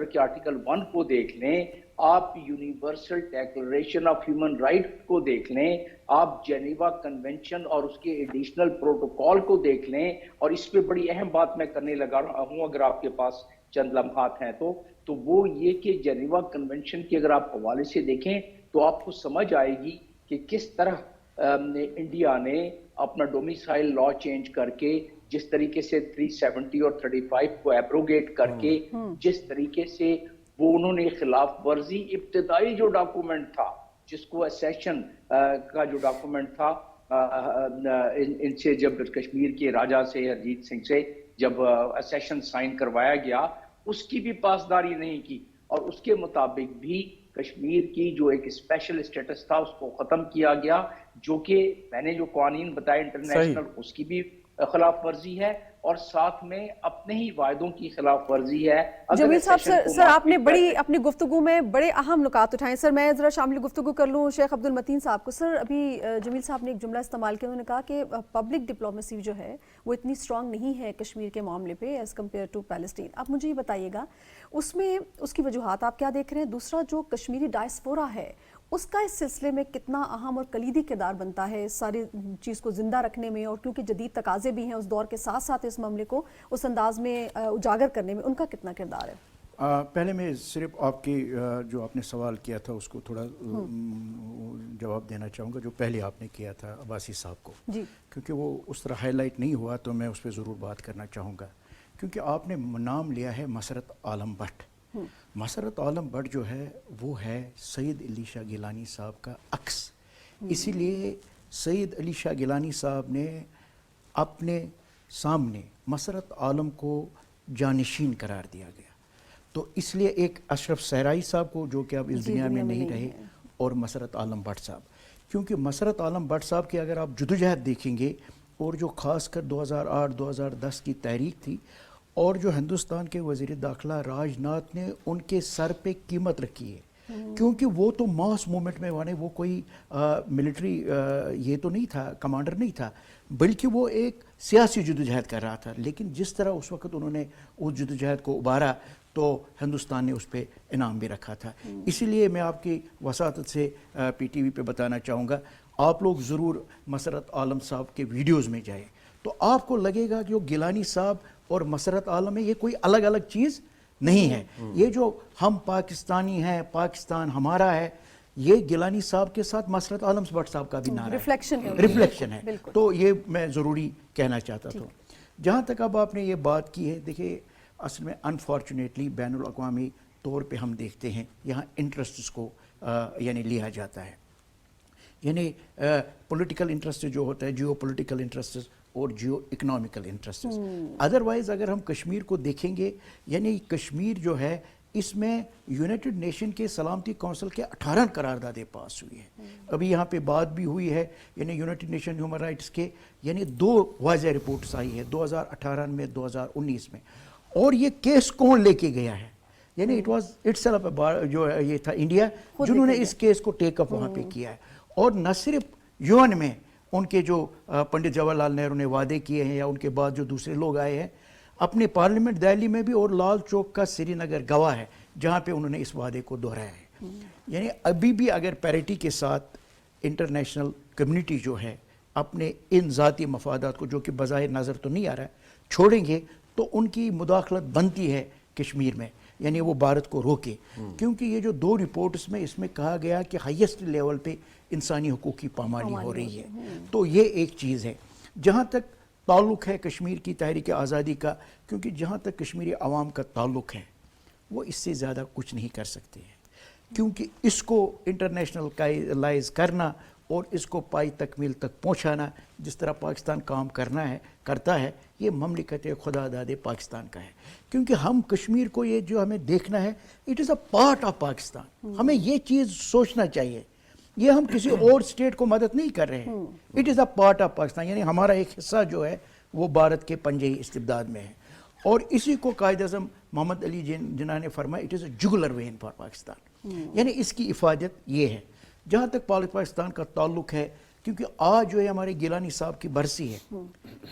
के आर्टिकल 1 को देख लें, आप universal declaration of human right को देख लें, आप जेनेवा कन्वेंशन और उसके एडिशनल प्रोटोकॉल को देख लें। और इस पे बड़ी अहम बात मैं करने लगा हूं, अगर आपके पास चंद लम्हात हैं तो वो ये कि जेनेवा कन्वेंशन के अगर आप हवाले से देखें तो आपको समझ आएगी कि किस तरह इंडिया ने अपना डोमिसाइल लॉ चेंज करके, जिस तरीके से 370 और 35 को एब्रोगेट करके, जिस तरीके से वो उन्होंने खिलाफ वर्जी, इब्तिदाई जो डॉक्यूमेंट था जिसको असेशन का जो डॉक्यूमेंट था इनसे जब कश्मीर के राजा से हरजीत सिंह से जब असेशन साइन करवाया गया, उसकी भी पासदारी नहीं की, और उसके मुताबिक भी कश्मीर की जो एक स्पेशल स्टेटस था उसको खत्म किया गया, जो कि मैंने जो कानून बताया इंटरनेशनल उसकी भी खिलाफ वर्जी है, और साथ में अपने ही वायदों की खिलाफ वर्जी है। जमील साहब, सर आपने बड़ी अपनी गुफ्तगू में बड़े अहम नुकात उठाए। सर मैं ज़रा शामिल गुफ्तगू कर लूँ शेख अब्दुल मतीन साहब को। सर अभी जमील साहब ने एक जुमला इस्तेमाल किया, उन्होंने कहा कि पब्लिक डिप्लोमेसी जो है वो इतनी स्ट्रांग नहीं है कश्मीर के मामले पे एज़ कम्पेयर टू पैलेस्टीन। आप मुझे ये बताइएगा उसमें उसकी वजूहात आप क्या देख रहे हैं? दूसरा, जो कश्मीरी डायस्पोरा है उसका इस सिलसिले में कितना अहम और कलीदी किरदार बनता है इस सारी चीज़ को ज़िंदा रखने में, और क्योंकि जदीद तकाजे भी हैं उस दौर के साथ साथ इस मामले को उस अंदाज में उजागर करने में उनका कितना किरदार है? पहले मैं सिर्फ आपकी जो आपने सवाल किया था उसको थोड़ा जवाब देना चाहूँगा, जो पहले आपने किया था अब्बासी साहब को जी, क्योंकि वो उस तरह हाईलाइट नहीं हुआ तो मैं उस पर ज़रूर बात करना चाहूँगा। क्योंकि आपने नाम लिया है मसरत आलम भट्ट। मसरत आलम भट्ट जो है वो है सैयद अली शाह गिलानी साहब का अक्स, इसीलिए सैयद अली शाह गिलानी साहब ने अपने सामने मसरत आलम को जानशीन करार दिया गया। तो इसलिए एक अशरफ सहराई साहब को, जो कि अब इस जी, दुनिया में दुनिया में नहीं नहीं रहे, है। और मसरत आलम भट्ट साहब, क्योंकि मसरत आलम भट्ट साहब की अगर आप जदोजहद देखेंगे, और जो ख़ासकर 2008-2010 की तहरीक थी, और जो हिंदुस्तान के वज़ीर दाखिला राजनाथ ने उनके सर पे कीमत रखी है, क्योंकि वो तो मास मूवमेंट में माने वो कोई मिलिट्री ये तो नहीं था, कमांडर नहीं था, बल्कि वो एक सियासी जदोजहद कर रहा था। लेकिन जिस तरह उस वक़्त उन्होंने उस जदोजहद को उबारा, तो हिंदुस्तान ने उस पर इनाम भी रखा था। इसीलिए मैं आपकी वसातत से PTV पे बताना चाहूँगा, आप लोग ज़रूर मसरत आलम साहब के वीडियोज़ में जाएँ, तो आपको लगेगा कि जो गिलानी साहब और मसरत आलम है, ये कोई अलग अलग चीज़ नहीं है। ये जो हम पाकिस्तानी हैं, पाकिस्तान हमारा है, ये गिलानी साहब के साथ मसरत आलम भट्ट साहब का भी नारा रिफ्लेक्शन है, है, रिफ्लेक्शन है। बिल्कुल। तो ये मैं ज़रूरी कहना चाहता था। जहाँ तक अब आपने ये बात की है, देखिए असल में अनफॉर्चुनेटली बैनुल अक़वामी तौर पे हम देखते हैं यहाँ इंटरेस्ट्स को यानी लिया जाता है, यानी पॉलिटिकल इंटरेस्ट जो होता है, जियो पॉलिटिकल इंटरेस्ट और जियो इकोनॉमिकल इंटरेस्ट। अदरवाइज़ अगर हम कश्मीर को देखेंगे, यानी कश्मीर जो है, इसमें यूनाइटेड नेशन के सलामती कौंसिल के 18 करारदादें पास हुई है। अभी यहाँ पे बात भी हुई है, यानी यूनाइटेड नेशन ह्यूमन राइट्स के यानी 2 वाज़ह रिपोर्ट्स आई है, 2018 में, 2019 में। और ये केस कौन लेके गया है, यानी इट वाज इटसेल्फ जो है ये था इंडिया जिन्होंने इस केस को टेकअप वहाँ पे किया है। और न सिर्फ यूएन में उनके जो पंडित जवाहरलाल नेहरू ने वादे किए हैं, या उनके बाद जो दूसरे लोग आए हैं, अपने पार्लियामेंट दिल्ली में भी, और लाल चौक का श्रीनगर गवाह है जहाँ पे उन्होंने इस वादे को दोहराया है। यानी अभी भी अगर पैरिटी के साथ इंटरनेशनल कम्युनिटी जो है अपने इन ज़ाती मफादात को, जो कि बज़ाहिर नज़र तो नहीं आ रहा है, छोड़ेंगे, तो उनकी मुदाखलत बनती है कश्मीर में, यानी वो भारत को रोके। क्योंकि ये जो 2 रिपोर्ट्स में इसमें कहा गया कि हाईएस्ट लेवल पे इंसानी हुकूक की पामाली हो रही है, तो ये एक चीज़ है। जहाँ तक ताल्लुक़ है कश्मीर की तहरीक आज़ादी का, क्योंकि जहाँ तक कश्मीरी आवाम का ताल्लुक़ है, वो इससे ज़्यादा कुछ नहीं कर सकते हैं, क्योंकि इसको इंटरनेशनल लाइज करना और इसको पाई तकमील तक पहुँचाना, जिस तरह पाकिस्तान काम करता है, ये ममलिकत खुदादाद पाकिस्तान का है। क्योंकि हम कश्मीर को, ये जो हमें देखना है, it is a part of Pakistan. हमें ये चीज़ सोचना चाहिए, ये हम किसी और स्टेट को मदद नहीं कर रहे हैं, it is a part of Pakistan, यानी हमारा एक हिस्सा जो है वो भारत के पंजे इस्तिबदाद में है। और इसी को कायद अज़म मोहम्मद अली जिन्ना ने फरमाया, it is a jugular vein for Pakistan, यानी इसकी इफादत ये है। जहाँ तक पाकिस्तान का ताल्लुक़ है, क्योंकि आज जो है हमारे गिलानी साहब की बरसी है,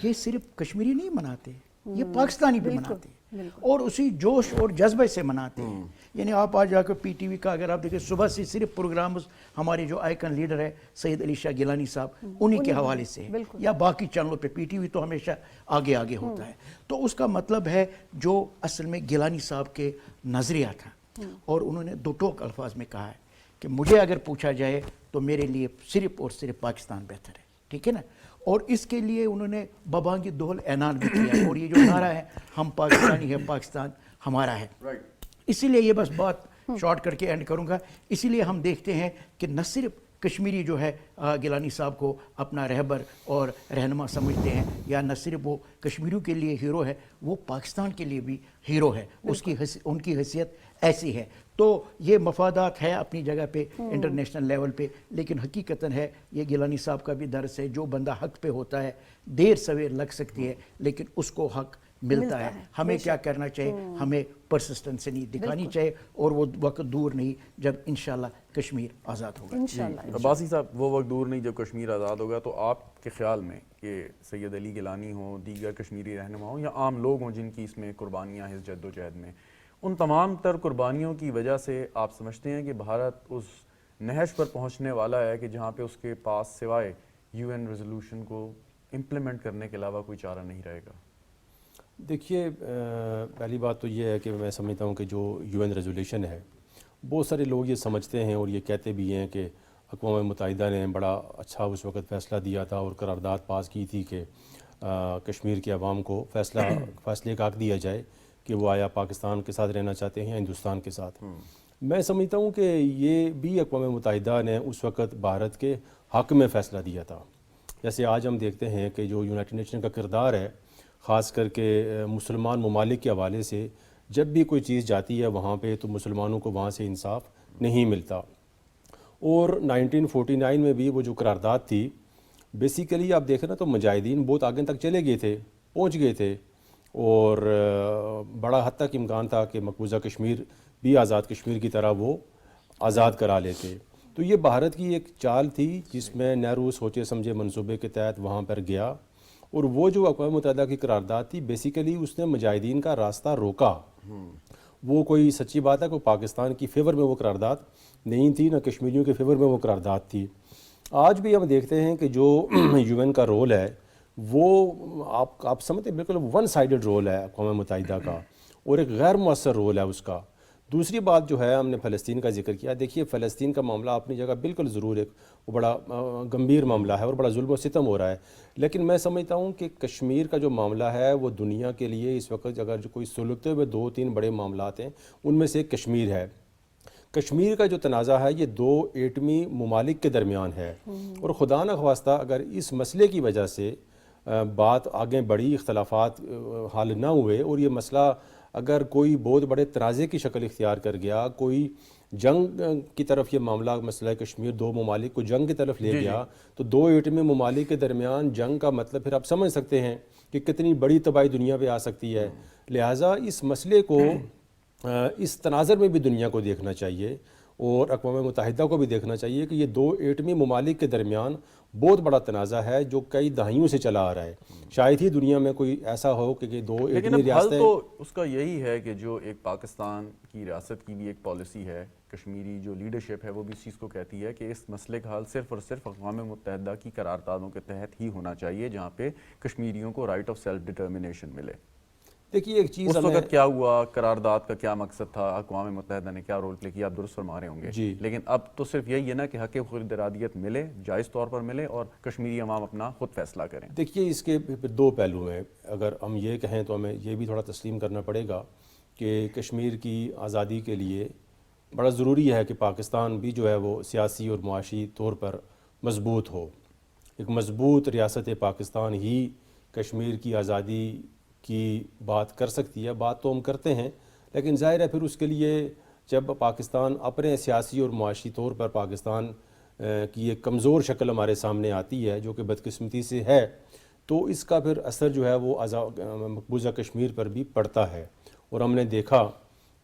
ये सिर्फ कश्मीरी नहीं मनाते, ये पाकिस्तानी भी मनाते हैं, और उसी जोश और जज्बे से मनाते हैं। यानी आप आज जाकर PTV का अगर आप देखें, सुबह से सिर्फ प्रोग्राम हमारे जो आइकन लीडर है सैयद अली शाह गिलानी साहब, उन्हीं के हवाले से है, या बाकी चैनलों पे, PTV तो हमेशा आगे आगे होता है। तो उसका मतलब है जो असल में गिलानी साहब के नज़रिया था, और उन्होंने 2 टोक अल्फाज में कहा है कि मुझे अगर पूछा जाए तो मेरे लिए सिर्फ और सिर्फ पाकिस्तान बेहतर है, ठीक है ना। और इसके लिए उन्होंने बबांगी दोहल ऐलान भी किया, और ये जो नारा है, हम पाकिस्तानी है, पाकिस्तान हमारा है। इसीलिए ये बस बात शॉर्ट करके एंड करूँगा। इसीलिए हम देखते हैं कि न सिर्फ कश्मीरी जो है गिलानी साहब को अपना रहबर और रहनुमा समझते हैं, या न सिर्फ वो कश्मीरियों के लिए हीरो है, वो पाकिस्तान के लिए भी हीरो है, उनकी हैसियत ऐसी है। तो ये मफादात है अपनी जगह पे इंटरनेशनल लेवल पे, लेकिन हकीकतन है ये गिलानी साहब का भी दर्स है, जो बंदा हक पे होता है, देर सवेर लग सकती है, लेकिन उसको हक मिलता है। हमें क्या करना चाहिए, हमें परसिस्टेंस नहीं दिखानी चाहिए, और वो वक्त दूर नहीं जब इंशाल्लाह कश्मीर आज़ाद होगा। इंशाल्लाह। अब्बासी साहब, वो वक्त दूर नहीं जब कश्मीर आज़ाद होगा, तो आपके ख्याल में कि सैयद अली गिलानी हो, दीगर कश्मीरी रहनुमा हो, या आम लोग हों जिनकी इसमें कुर्बानियाँ हैं इस जद्दोजहद में, उन तमाम तर कुर्बानियों की वजह से आप समझते हैं कि भारत उस नहज पर पहुँचने वाला है कि जहाँ पे उसके पास सिवाय UN रेजोल्यूशन को इम्प्लीमेंट करने के अलावा कोई चारा नहीं रहेगा? देखिए, पहली बात तो ये है कि मैं समझता हूँ कि जो UN रेजोल्यूशन है, बहुत सारे लोग ये समझते हैं और ये कहते भी हैं कि अक़वाम मुत्तहिदा ने बड़ा अच्छा उस वक़्त फ़ैसला दिया था और करारदाद पास की थी कि कश्मीर के अवाम को फ़ैसले का हक़ दिया जाए कि वो आया पाकिस्तान के साथ रहना चाहते हैं या हिंदुस्तान के साथ। मैं समझता हूँ कि ये भी अक़वाम मुत्तहिदा ने उस वक़्त भारत के हक़ में फ़ैसला दिया था। जैसे आज हम देखते हैं कि जो यूनाइटेड नेशन का किरदार है, ख़ास करके मुसलमान ममालिक के हवाले से, جب بھی کوئی چیز جاتی ہے وہاں پہ تو مسلمانوں کو وہاں سے انصاف نہیں ملتا. اور 1949 میں بھی وہ جو قرارداد تھی بیسیکلی آپ دیکھیں نا تو مجاہدین بہت آگے تک چلے گئے تھے, پہنچ گئے تھے, اور بڑا حد تک امکان تھا کہ مقبوضہ کشمیر بھی آزاد کشمیر کی طرح وہ آزاد کرا لیتے. تو یہ بھارت کی ایک چال تھی جس میں نہرو سوچے سمجھے منصوبے کے تحت وہاں پر گیا, اور وہ جو اقوام متحدہ کی قرارداد تھی بیسیکلی اس نے مجاہدین کا راستہ روکا. وہ کوئی سچی بات ہے کہ پاکستان کی فیور میں وہ قرارداد نہیں تھی, نہ کشمیریوں کے فیور میں وہ قرارداد تھی. آج بھی ہم دیکھتے ہیں کہ جو یو این کا رول ہے وہ آپ سمجھتے ہیں بالکل ون سائیڈڈ رول ہے اقوام متحدہ کا, اور ایک غیر مؤثر رول ہے اس کا. دوسری بات جو ہے, ہم نے فلسطین کا ذکر کیا. دیکھیے فلسطین کا معاملہ اپنی جگہ بالکل ضرور ایک وہ بڑا گمبھیر معاملہ ہے اور بڑا ظلم و ستم ہو رہا ہے, لیکن میں سمجھتا ہوں کہ کشمیر کا جو معاملہ ہے وہ دنیا کے لیے اس وقت اگر جو کوئی سلگتے ہوئے 2-3 بڑے معاملات ہیں ان میں سے ایک کشمیر ہے. کشمیر کا جو تنازع ہے یہ 2 ایٹمی ممالک کے درمیان ہے, اور خدا نخواستہ اگر اس مسئلے کی وجہ سے بات آگے بڑھی, اختلافات حل نہ ہوئے, اور یہ مسئلہ اگر کوئی بہت بڑے تنازع کی شکل اختیار کر گیا, کوئی جنگ کی طرف یہ معاملہ مسئلہ کشمیر 2 ممالک کو جنگ کی طرف لے گیا, تو 2 ایٹمی ممالک کے درمیان جنگ کا مطلب پھر آپ سمجھ سکتے ہیں کہ کتنی بڑی تباہی دنیا پہ آ سکتی ہے. لہٰذا اس مسئلے کو اس تناظر میں بھی دنیا کو دیکھنا چاہیے, اور اقوام متحدہ کو بھی دیکھنا چاہیے کہ یہ 2 ایٹمی ممالک کے درمیان بہت بڑا تنازع ہے جو کئی دہائیوں سے چلا آ رہا ہے. شاید ہی دنیا میں کوئی ایسا ہو کہ 2 لیکن ایٹمی اب حل ریاستیں. تو اس کا یہی ہے کہ جو ایک پاکستان کی ریاست کی بھی ایک پالیسی ہے, کشمیری جو لیڈرشپ ہے وہ بھی اس چیز کو کہتی ہے کہ اس مسئلے کا حل صرف اور صرف اقوام متحدہ کی قراردادوں کے تحت ہی ہونا چاہیے, جہاں پہ کشمیریوں کو رائٹ آف سیلف ڈٹرمنیشن ملے. دیکھیے ایک چیز اس وقت کیا ہوا, قرارداد کا کیا مقصد تھا, اقوام متحدہ نے کیا رول پلے کیا, آپ درست فرما رہے ہوں گے جی. لیکن اب تو صرف یہی ہے نا کہ حق خود ارادیت ملے, جائز طور پر ملے, اور کشمیری عوام اپنا خود فیصلہ کریں. دیکھیے اس کے 2 پہلو ہیں. اگر ہم یہ کہیں تو ہمیں یہ بھی تھوڑا تسلیم کرنا پڑے گا کہ کشمیر کی آزادی کے لیے بڑا ضروری ہے کہ پاکستان بھی جو ہے وہ سیاسی اور معاشی طور پر مضبوط ہو. ایک مضبوط ریاست پاکستان ہی کشمیر کی آزادی کی بات کر سکتی ہے. بات تو ہم کرتے ہیں, لیکن ظاہر ہے پھر اس کے لیے جب پاکستان اپنے سیاسی اور معاشی طور پر پاکستان کی ایک کمزور شکل ہمارے سامنے آتی ہے جو کہ بدقسمتی سے ہے, تو اس کا پھر اثر جو ہے وہ مقبوضہ کشمیر پر بھی پڑتا ہے. اور ہم نے دیکھا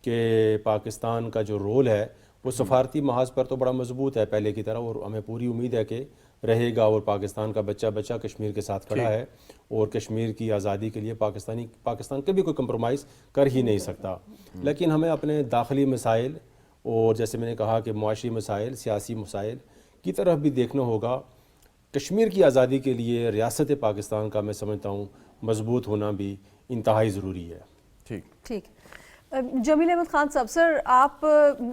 کہ پاکستان کا جو رول ہے وہ سفارتی محاذ پر تو بڑا مضبوط ہے پہلے کی طرح, اور ہمیں پوری امید ہے کہ رہے گا, اور پاکستان کا بچہ کشمیر کے ساتھ کھڑا ہے, اور کشمیر کی آزادی کے لیے پاکستان کبھی کوئی کمپرومائز کر ہی نہیں سکتا. لیکن ہمیں اپنے داخلی مسائل اور جیسے میں نے کہا کہ معاشی مسائل, سیاسی مسائل کی طرف بھی دیکھنا ہوگا. کشمیر کی آزادی کے لیے ریاست پاکستان کا میں سمجھتا ہوں مضبوط ہونا بھی انتہائی ضروری ہے. ٹھیک. جمیل احمد خان صاحب, سر آپ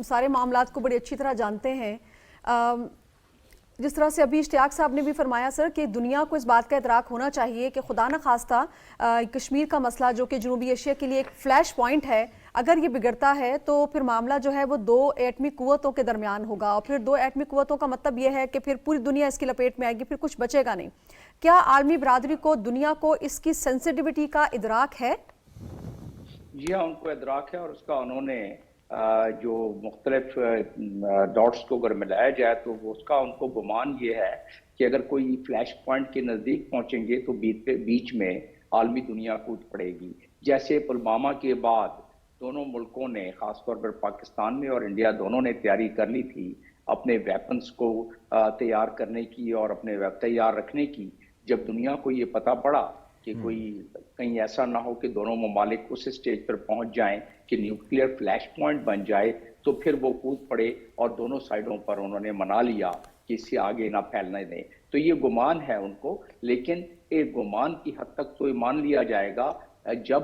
سارے معاملات کو بڑی اچھی طرح جانتے ہیں. جس طرح سے ابھی اشتیاق صاحب نے بھی فرمایا سر کہ دنیا کو اس بات کا ادراک ہونا چاہیے کہ خدا نخواستہ کشمیر کا مسئلہ جو کہ جنوبی ایشیا کے لیے ایک فلیش پوائنٹ ہے, اگر یہ بگڑتا ہے تو پھر معاملہ جو ہے وہ 2 ایٹمی قوتوں کے درمیان ہوگا, اور پھر 2 ایٹمی قوتوں کا مطلب یہ ہے کہ پھر پوری دنیا اس کی لپیٹ میں آئے گی, پھر کچھ بچے گا نہیں. کیا عالمی برادری کو, دنیا کو اس کی سینسٹیوٹی کا ادراک ہے؟ جی ہاں, ان کو ادراک ہے, اور اس کا انہوں نے جو مختلف ڈاٹس کو اگر ملایا جائے تو اس کا ان کو گمان یہ ہے کہ اگر کوئی فلیش پوائنٹ کے نزدیک پہنچیں گے تو بیچ میں عالمی دنیا کود پڑے گی. جیسے پلوامہ کے بعد دونوں ملکوں نے, خاص طور پر پاکستان میں اور انڈیا دونوں نے تیاری کر لی تھی اپنے ویپنز کو تیار کرنے کی اور اپنے تیار رکھنے کی. جب دنیا کو یہ پتہ پڑا کہ کوئی کہیں ایسا نہ ہو کہ دونوں ممالک اس سٹیج پر پہنچ جائیں کہ نیوکلیئر فلیش پوائنٹ بن جائے, تو پھر وہ کود پڑے اور دونوں سائڈوں پر انہوں نے منا لیا کہ اس سے آگے نہ پھیلنے دیں. تو یہ گمان ہے ان کو, لیکن ایک گمان کی حد تک تو یہ مان لیا جائے گا. جب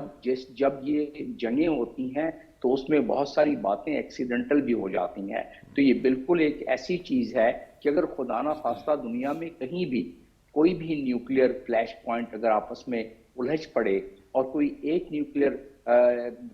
یہ جنگیں ہوتی ہیں تو اس میں بہت ساری باتیں ایکسیڈنٹل بھی ہو جاتی ہیں. تو یہ بالکل ایک ایسی چیز ہے کہ اگر خدا نہ خواستہ دنیا میں کہیں بھی کوئی بھی نیوکلیئر فلیش پوائنٹ اگر آپس میں الجھ پڑے اور کوئی ایک نیوکلیئر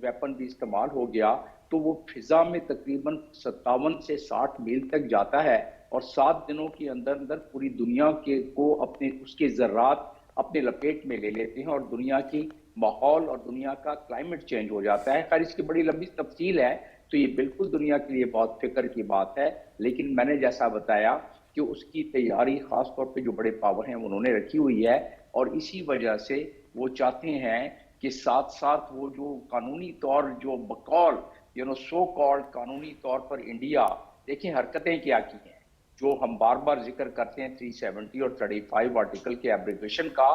ویپن بھی استعمال ہو گیا تو وہ فضا میں تقریباً 57 سے 60 میل تک جاتا ہے, اور 7 دنوں کے اندر پوری دنیا کو اس کے ذرات اپنے لپیٹ میں لے لیتے ہیں, اور دنیا کی ماحول اور دنیا کا کلائمیٹ چینج ہو جاتا ہے. خیر اس کی بڑی لمبی تفصیل ہے تو یہ بالکل دنیا کے لیے بہت فکر کی بات ہے, لیکن میں نے جیسا بتایا کہ اس کی تیاری خاص طور پہ جو بڑے پاور ہیں انہوں نے رکھی ہوئی ہے, اور اسی وجہ سے وہ چاہتے ہیں کہ ساتھ ساتھ وہ جو قانونی طور جو بقول سو کالڈ قانونی طور پر انڈیا, دیکھیں حرکتیں کیا کی ہیں جو ہم بار بار ذکر کرتے ہیں 370 اور 35 آرٹیکل کے ایبریگیشن کا,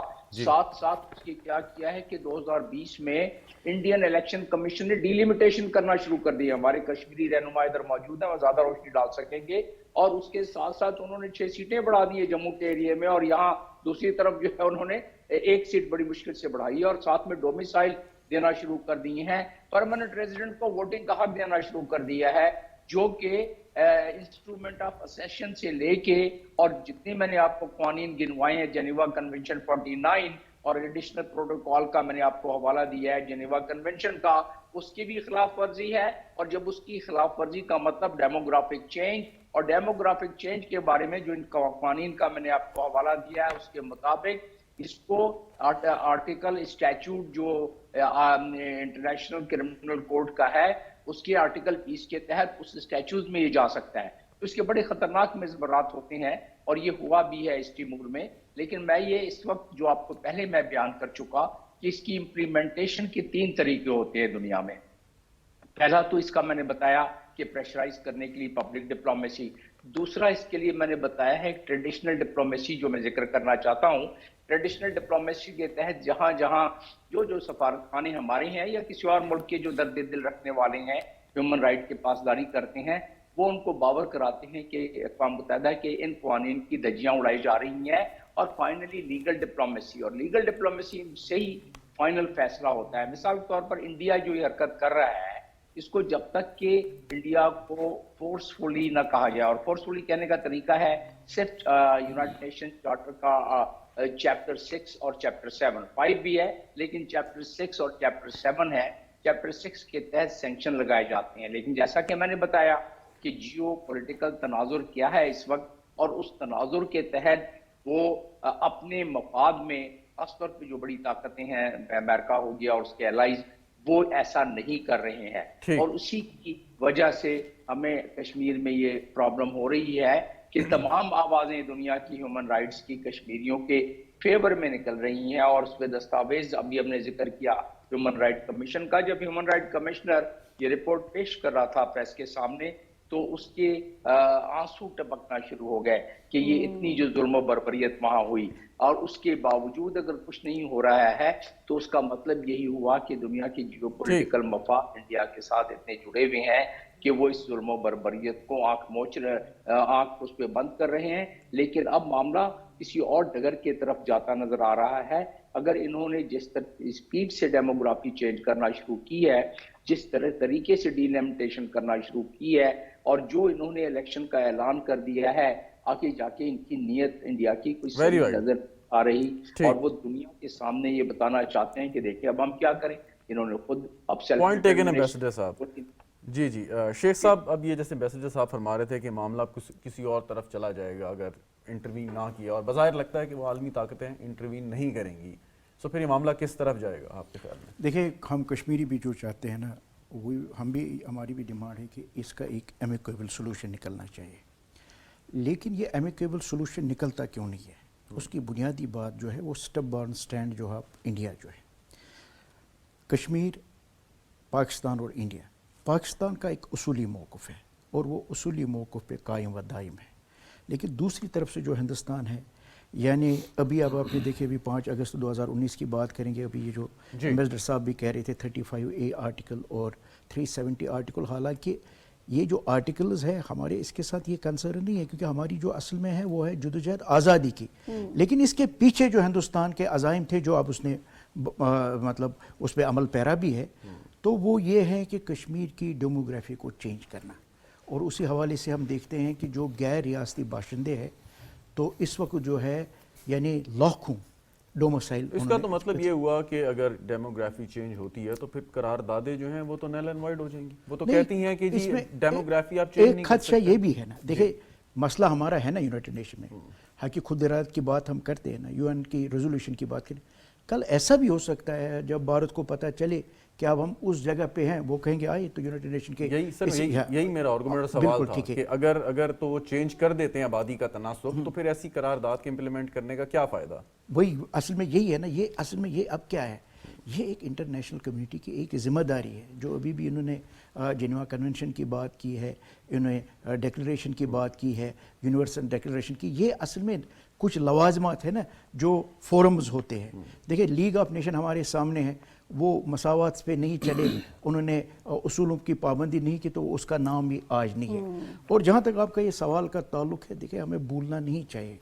ساتھ ساتھ اس کی کیا کیا ہے کہ 2020 میں انڈین الیکشن کمیشن نے ڈیلیمیٹیشن کرنا شروع کر دی. ہمارے کشمیری رہنما ادھر موجود ہیں, وہ زیادہ روشنی ڈال سکیں گے, اور اس کے ساتھ ساتھ انہوں نے 6 سیٹیں بڑھا دی ہے جموں کے ایریے میں, اور یہاں دوسری طرف جو ہے انہوں نے 1 سیٹ بڑی مشکل سے بڑھائی ہے, اور ساتھ میں ڈومیسائل دینا شروع کر دی ہیں, پرماننٹ ریزیڈنٹ کو ووٹنگ کا حق دینا شروع کر دیا ہے, جو کہ انسٹرومنٹ آف اسیشن سے لے کے اور جتنے میں نے آپ کو قوانین گنوائے ہیں, جنیوا کنونشن 49 اور ایڈیشنل پروٹوکول کا میں نے آپ کو حوالہ دیا ہے جنیوا کنونشن کا, اس کی بھی خلاف ورزی ہے. اور جب اس کی خلاف ورزی کا مطلب ڈیموگرافک چینج, اور ڈیموگرافک چینج کے بارے میں جو ان قوانین کا میں نے آپ کو حوالہ دیا ہے اس کے مطابق اس کو آرٹیکل اسٹیچوٹ جو انٹرنیشنل کرمنل کوڈ کا ہے اس کے آرٹیکل 20 کے تحت اس اسٹیچوز میں یہ جا سکتا ہے. تو اس کے بڑے خطرناک مضمرات ہوتے ہیں, اور یہ ہوا بھی ہے اس تیمور میں. لیکن میں یہ اس وقت جو آپ کو پہلے میں بیان کر چکا کہ اس کی امپلیمنٹیشن کے 3 طریقے ہوتے ہیں دنیا میں. پہلا تو اس کا میں نے بتایا کہ پریشرائز کرنے کے لیے پبلک ڈپلومیسی. دوسرا اس کے لیے میں نے بتایا ہے ٹریڈیشنل ڈپلومیسی جو میں ذکر کرنا چاہتا ہوں. ٹریڈیشنل ڈپلومیسی کے تحت جہاں جہاں جو سفارت خانے ہمارے ہیں یا کسی اور ملک کے جو درد دل رکھنے والے ہیں, ہیومن رائٹ کے پاسداری کرتے ہیں, وہ ان کو باور کراتے ہیں کہ اقوام متحدہ کے ان قوانین کی دھجیاں اڑائی جا رہی ہیں. اور فائنلی لیگل ڈپلومیسی, اور لیگل ڈپلومیسی سے ہی فائنل فیصلہ ہوتا ہے. مثال کے طور پر انڈیا جو یہ حرکت کر رہا ہے, اس کو جب تک کہ انڈیا کو فورسفلی نہ کہا جائے, اور فورسفلی کہنے کا طریقہ ہے صرف یونائٹڈ نیشن چارٹر کا چیپٹر 6 اور چیپٹر 7, 5 بھی ہے لیکن چیپٹر 6 اور چیپٹر 7 ہے. چیپٹر 6 کے تحت سینکشن لگائے جاتے ہیں, لیکن جیسا کہ میں نے بتایا کہ جیو پولیٹیکل تناظر کیا ہے اس وقت, اور اس تناظر کے تحت وہ اپنے مفاد میں خاص طور پہ جو بڑی طاقتیں ہیں, امریکہ ہو گیا اور اس کے الائز, وہ ایسا نہیں کر رہے ہیں. اور اسی کی وجہ سے ہمیں کشمیر میں یہ پرابلم ہو رہی ہے کہ تمام آوازیں دنیا کی ہیومن رائٹس کی کشمیریوں کے فیور میں نکل رہی ہیں. اور اس پہ دستاویز ابھی ہم نے ذکر کیا ہیومن رائٹ کمیشن کا. جب ہیومن رائٹ کمشنر یہ رپورٹ پیش کر رہا تھا پریس کے سامنے تو اس کے آنسو ٹپکنا شروع ہو گئے کہ یہ اتنی جو ظلم و بربریت وہاں ہوئی, اور اس کے باوجود اگر کچھ نہیں ہو رہا ہے تو اس کا مطلب یہی ہوا کہ دنیا کی جیو پولیٹیکل مفاد انڈیا کے ساتھ اتنے جڑے ہوئے ہیں کہ وہ اس ظلم و بربریت کو آنکھ اس پہ بند کر رہے ہیں. لیکن اب معاملہ کسی اور ڈگر کی طرف جاتا نظر آ رہا ہے. اگر انہوں نے جس اسپیڈ سے ڈیموگرافی چینج کرنا شروع کی ہے, جس طریقے سے ڈیلیمیٹیشن کرنا شروع کی ہے, اور جو انہوں نے الیکشن کا اعلان کر دیا ہے, آگے جا کے ان کی نیت انڈیا کی کچھ نظر آ رہی, اور وہ دنیا کے سامنے یہ بتانا چاہتے ہیں کہ دیکھیں اب ہم کیا کریں. انہوں نے خود اب پوائنٹ ٹیکن ایمبیسڈر صاحب. جی شیخ صاحب, اب یہ جیسے ایمبیسڈر صاحب فرما رہے تھے کہ معاملہ کسی اور طرف چلا جائے گا اگر انٹروین نہ کیا, اور بظاہر لگتا ہے کہ وہ عالمی طاقتیں انٹروین نہیں کریں گی, تو پھر یہ معاملہ کس طرف جائے گا آپ کے خیال میں؟ دیکھیں, ہم کشمیری بھی جو چاہتے ہیں نا, وہ ہم بھی, ہماری بھی ڈیمانڈ ہے کہ اس کا ایک ایمیکیبل سلوشن نکلنا چاہیے. لیکن یہ ایمیکیبل سلوشن نکلتا کیوں نہیں ہے؟ اس کی بنیادی بات جو ہے وہ سٹب بارن سٹینڈ جو ہے انڈیا جو ہے, کشمیر, پاکستان اور انڈیا. پاکستان کا ایک اصولی موقف ہے اور وہ اصولی موقف پہ قائم و دائم ہے. لیکن دوسری طرف سے جو ہندوستان ہے, یعنی ابھی اب آپ نے دیکھے ابھی 5 اگست 2019 کی بات کریں گے, ابھی یہ جو ایمبیسڈر صاحب بھی کہہ رہے تھے 35A آرٹیکل اور 370 آرٹیکل, حالانکہ یہ جو آرٹیکلز ہے ہمارے اس کے ساتھ یہ کنسرن نہیں ہے, کیونکہ ہماری جو اصل میں ہے وہ ہے جدوجہد آزادی کی. لیکن اس کے پیچھے جو ہندوستان کے عزائم تھے, جو اب اس نے مطلب اس پہ عمل پیرا بھی ہے, تو وہ یہ ہے کہ کشمیر کی ڈیموگرافی کو چینج کرنا. اور اسی حوالے سے ہم دیکھتے ہیں کہ جو غیر ریاستی باشندے ہیں تو اس وقت جو ہے یعنی لاکھوں ڈومسائل. اس کا تو مطلب یہ ہوا کہ اگر ڈیموگرافی چینج ہوتی ہے تو پھر قراردادیں جو ہیں وہ تو نیل اینڈ وائڈ ہو جائیں گی. وہ تو کہتی ہیں کہ جی ڈیموگرافی آپ چینج نہیں کر سکتے. ایک خدشہ یہ بھی ہے نا, دیکھیں مسئلہ ہمارا ہے نا یونائٹڈ نیشن میں, حقیقی خود ارادت کی بات ہم کرتے ہیں نا, UN کی ریزولوشن کی بات کریں, कल ऐसा भी हो सकता है जब भारत को पता चले कि अब हम उस जगह पे हैं, वो कहेंगे आए तो यूनाइटेड नेशन के यही सर यही मेरा आर्गुमेंट सवाल बिल्कुल था ठीक है। कि अगर तो वो चेंज कर देते हैं आबादी का तनासुब, तो फिर ऐसी करारदाद के इम्प्लीमेंट करने का क्या फ़ायदा? वही असल में यही है ना, ये असल में ये अब क्या है, ये एक इंटरनेशनल कम्युनिटी की एक जिम्मेदारी है जो अभी भी इन्होंने जेनेवा कन्वेंशन की बात की है, इन्होंने डिक्लेरेशन की बात की है, यूनिवर्सल डिक्लेरेशन की, ये असल में कुछ लवाजमात है ना जो फोरम्स होते हैं। देखिए लीग ऑफ नेशन हमारे सामने है, वो मसावत पे नहीं चले, उन्होंने उसूलों की पाबंदी नहीं की, तो उसका नाम भी आज नहीं है। और जहाँ तक आपका ये सवाल का ताल्लुक है, देखिए हमें भूलना नहीं चाहिए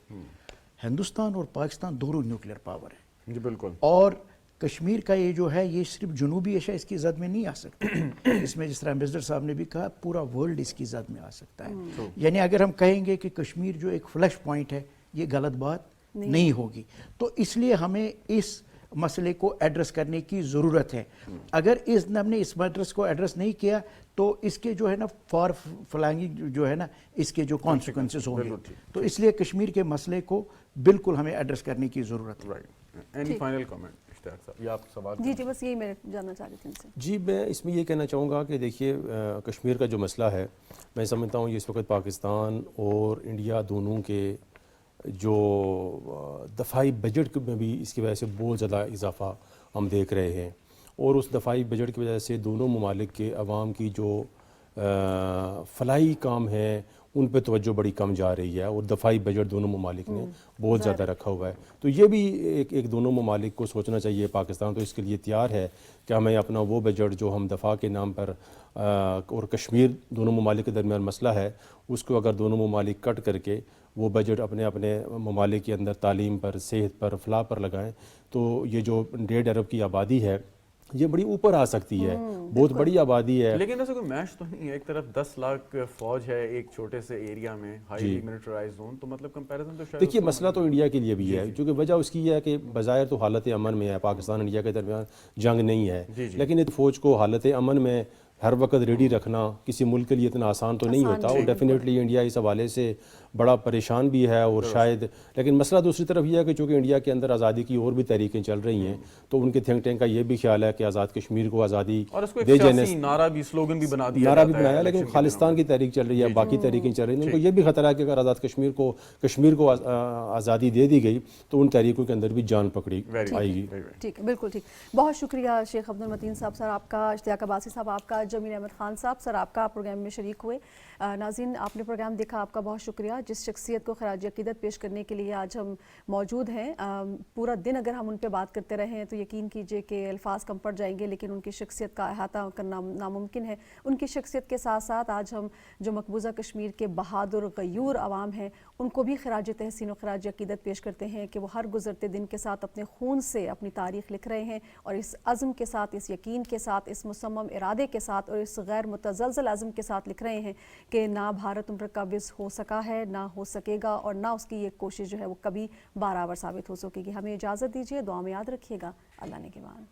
हिंदुस्तान और पाकिस्तान दोनों न्यूक्लियर पावर है जी बिल्कुल। और कश्मीर का ये जो है ये सिर्फ जनूबी एशिया इसकी जद में नहीं आ सकता इसमें जिस तरह एम्बेसडर साहब ने भी कहा पूरा वर्ल्ड इसकी जद में आ सकता है। यानी अगर हम कहेंगे कि कश्मीर जो एक फ्लैश पॉइंट है, ये गलत बात नहीं होगी। तो इसलिए हमें इस मसले को एड्रेस करने की ज़रूरत है। अगर हमने इस मैटर्स को एड्रेस नहीं किया तो इसके जो है ना फार फ्लैंगिंग जो है ना इसके जो कॉन्सिक्वेंसेस होंगे, तो इसलिए कश्मीर के मसले को बिल्कुल हमें एड्रेस करने की ज़रूरत है। Right, any final comment Ishtiaq sahab, ये आप सवाल? जी बस यही मैं जानना चाह रही थी इनसे। जी मैं इसमें ये कहना चाहूँगा कि देखिए कश्मीर का जो मसला है, मैं समझता हूँ ये इस वक्त पाकिस्तान और इंडिया दोनों के जो दफाई बजट में भी इसकी वजह से बहुत ज़्यादा इजाफा हम देख रहे हैं, और उस दफाई बजट की वजह से दोनों ममालिक के अवाम की जो फलाई काम है उन पे तवज्जो बड़ी कम जा रही है, और दफाई बजट दोनों ममालिक ने बहुत ज़्यादा रखा हुआ है। तो ये भी एक दोनों ममालिक को सोचना चाहिए। पाकिस्तान तो इसके लिए तैयार है कि हमें अपना वो बजट जो हम दफ़ा के नाम पर और कश्मीर दोनों ममालिक के दरमियान मसला है, उसको अगर दोनों ममालिक कट करके वो बजट अपने अपने ममालिक के अंदर तालीम पर, सेहत पर, फलाह पर लगाएं, तो ये जो 1.5 अरब की आबादी है ये बड़ी ऊपर आ सकती है, बहुत बड़ी आबादी है। लेकिन ऐसा कोई मैच तो नहीं है, एक तरफ 10 लाख फौज है एक छोटे से एरिया में, हाईली मिलिटराइज्ड जोन, तो मतलब कंपैरिजन तो शायद देखिए मसला तो इंडिया के लिए भी है, क्योंकि वजह उसकी है कि बज़ाहिर तो हालत अमन में है, पाकिस्तान इंडिया के दरमियान जंग नहीं है, लेकिन इस फौज को हालत अमन में हर वक्त रेडी रखना किसी मुल्क के लिए इतना आसान तो नहीं होता, और डेफिनेटली इंडिया इस हवाले से बड़ा परेशान भी है। और शायद लेकिन मसला दूसरी तरफ यह है कि चूँकि इंडिया के अंदर आज़ादी की और भी तहरीकें चल रही हैं, तो उनके थिंक टैंक का ये भी ख्याल है कि आज़ाद कश्मीर को आज़ादी दे जाने, नारा भी, स्लोगन भी बना दिया, नारा भी बनाया, लेकिन खालिस्तान की तहरीक चल रही है, बाकी तहरीकें चल रही हैं, उनको ये भी खतरा है कि अगर आज़ाद कश्मीर को आज़ादी दे दी गई तो उन तहरीकों के अंदर भी जान पकड़ी आएगी। ठीक है, बिल्कुल ठीक। बहुत शुक्रिया शेख अब्दुल मतीन साहब सर आपका, इश्तियाक अब्बासी साहब आपका, जमील अहमद खान साहब सर आपका प्रोग्राम में शरीक हुए। नाज़रीन आपने प्रोग्राम देखा, आपका बहुत शुक्रिया। जिस शख्सियत को खराज अक़ीदत पेश करने के लिए आज हम मौजूद हैं, पूरा दिन अगर हम उन पर बात करते रहे हैं तो यकीन कीजिए कि अल्फाज कम पड़ जाएंगे, लेकिन उनकी शख्सियत का अहाता करना नामुमकिन है। उनकी शख्सियत के साथ साथ आज हम जो मकबूजा कश्मीर के बहादुर गयूर अवाम हैं उनको भी खराज तहसीन और खराज अक़ीदत पेश करते हैं कि वो हर गुजरते दिन के साथ अपने खून से अपनी तारीख़ लिख रहे हैं, और इस अज़्म के साथ, इस यकीन के साथ, इस मुसम्मम इरादे के साथ और इस गैर मुतज़लज़ल अज़्म के साथ लिख रहे हैं कि ना भारत उन पर काबिज़ हो सका है, ना हो सकेगा, और ना उसकी ये कोशिश जो है वो कभी बारावर साबित हो सकेगी। हमें इजाज़त दीजिए, दुआ में याद रखिएगा। अल्लाह ने के मान।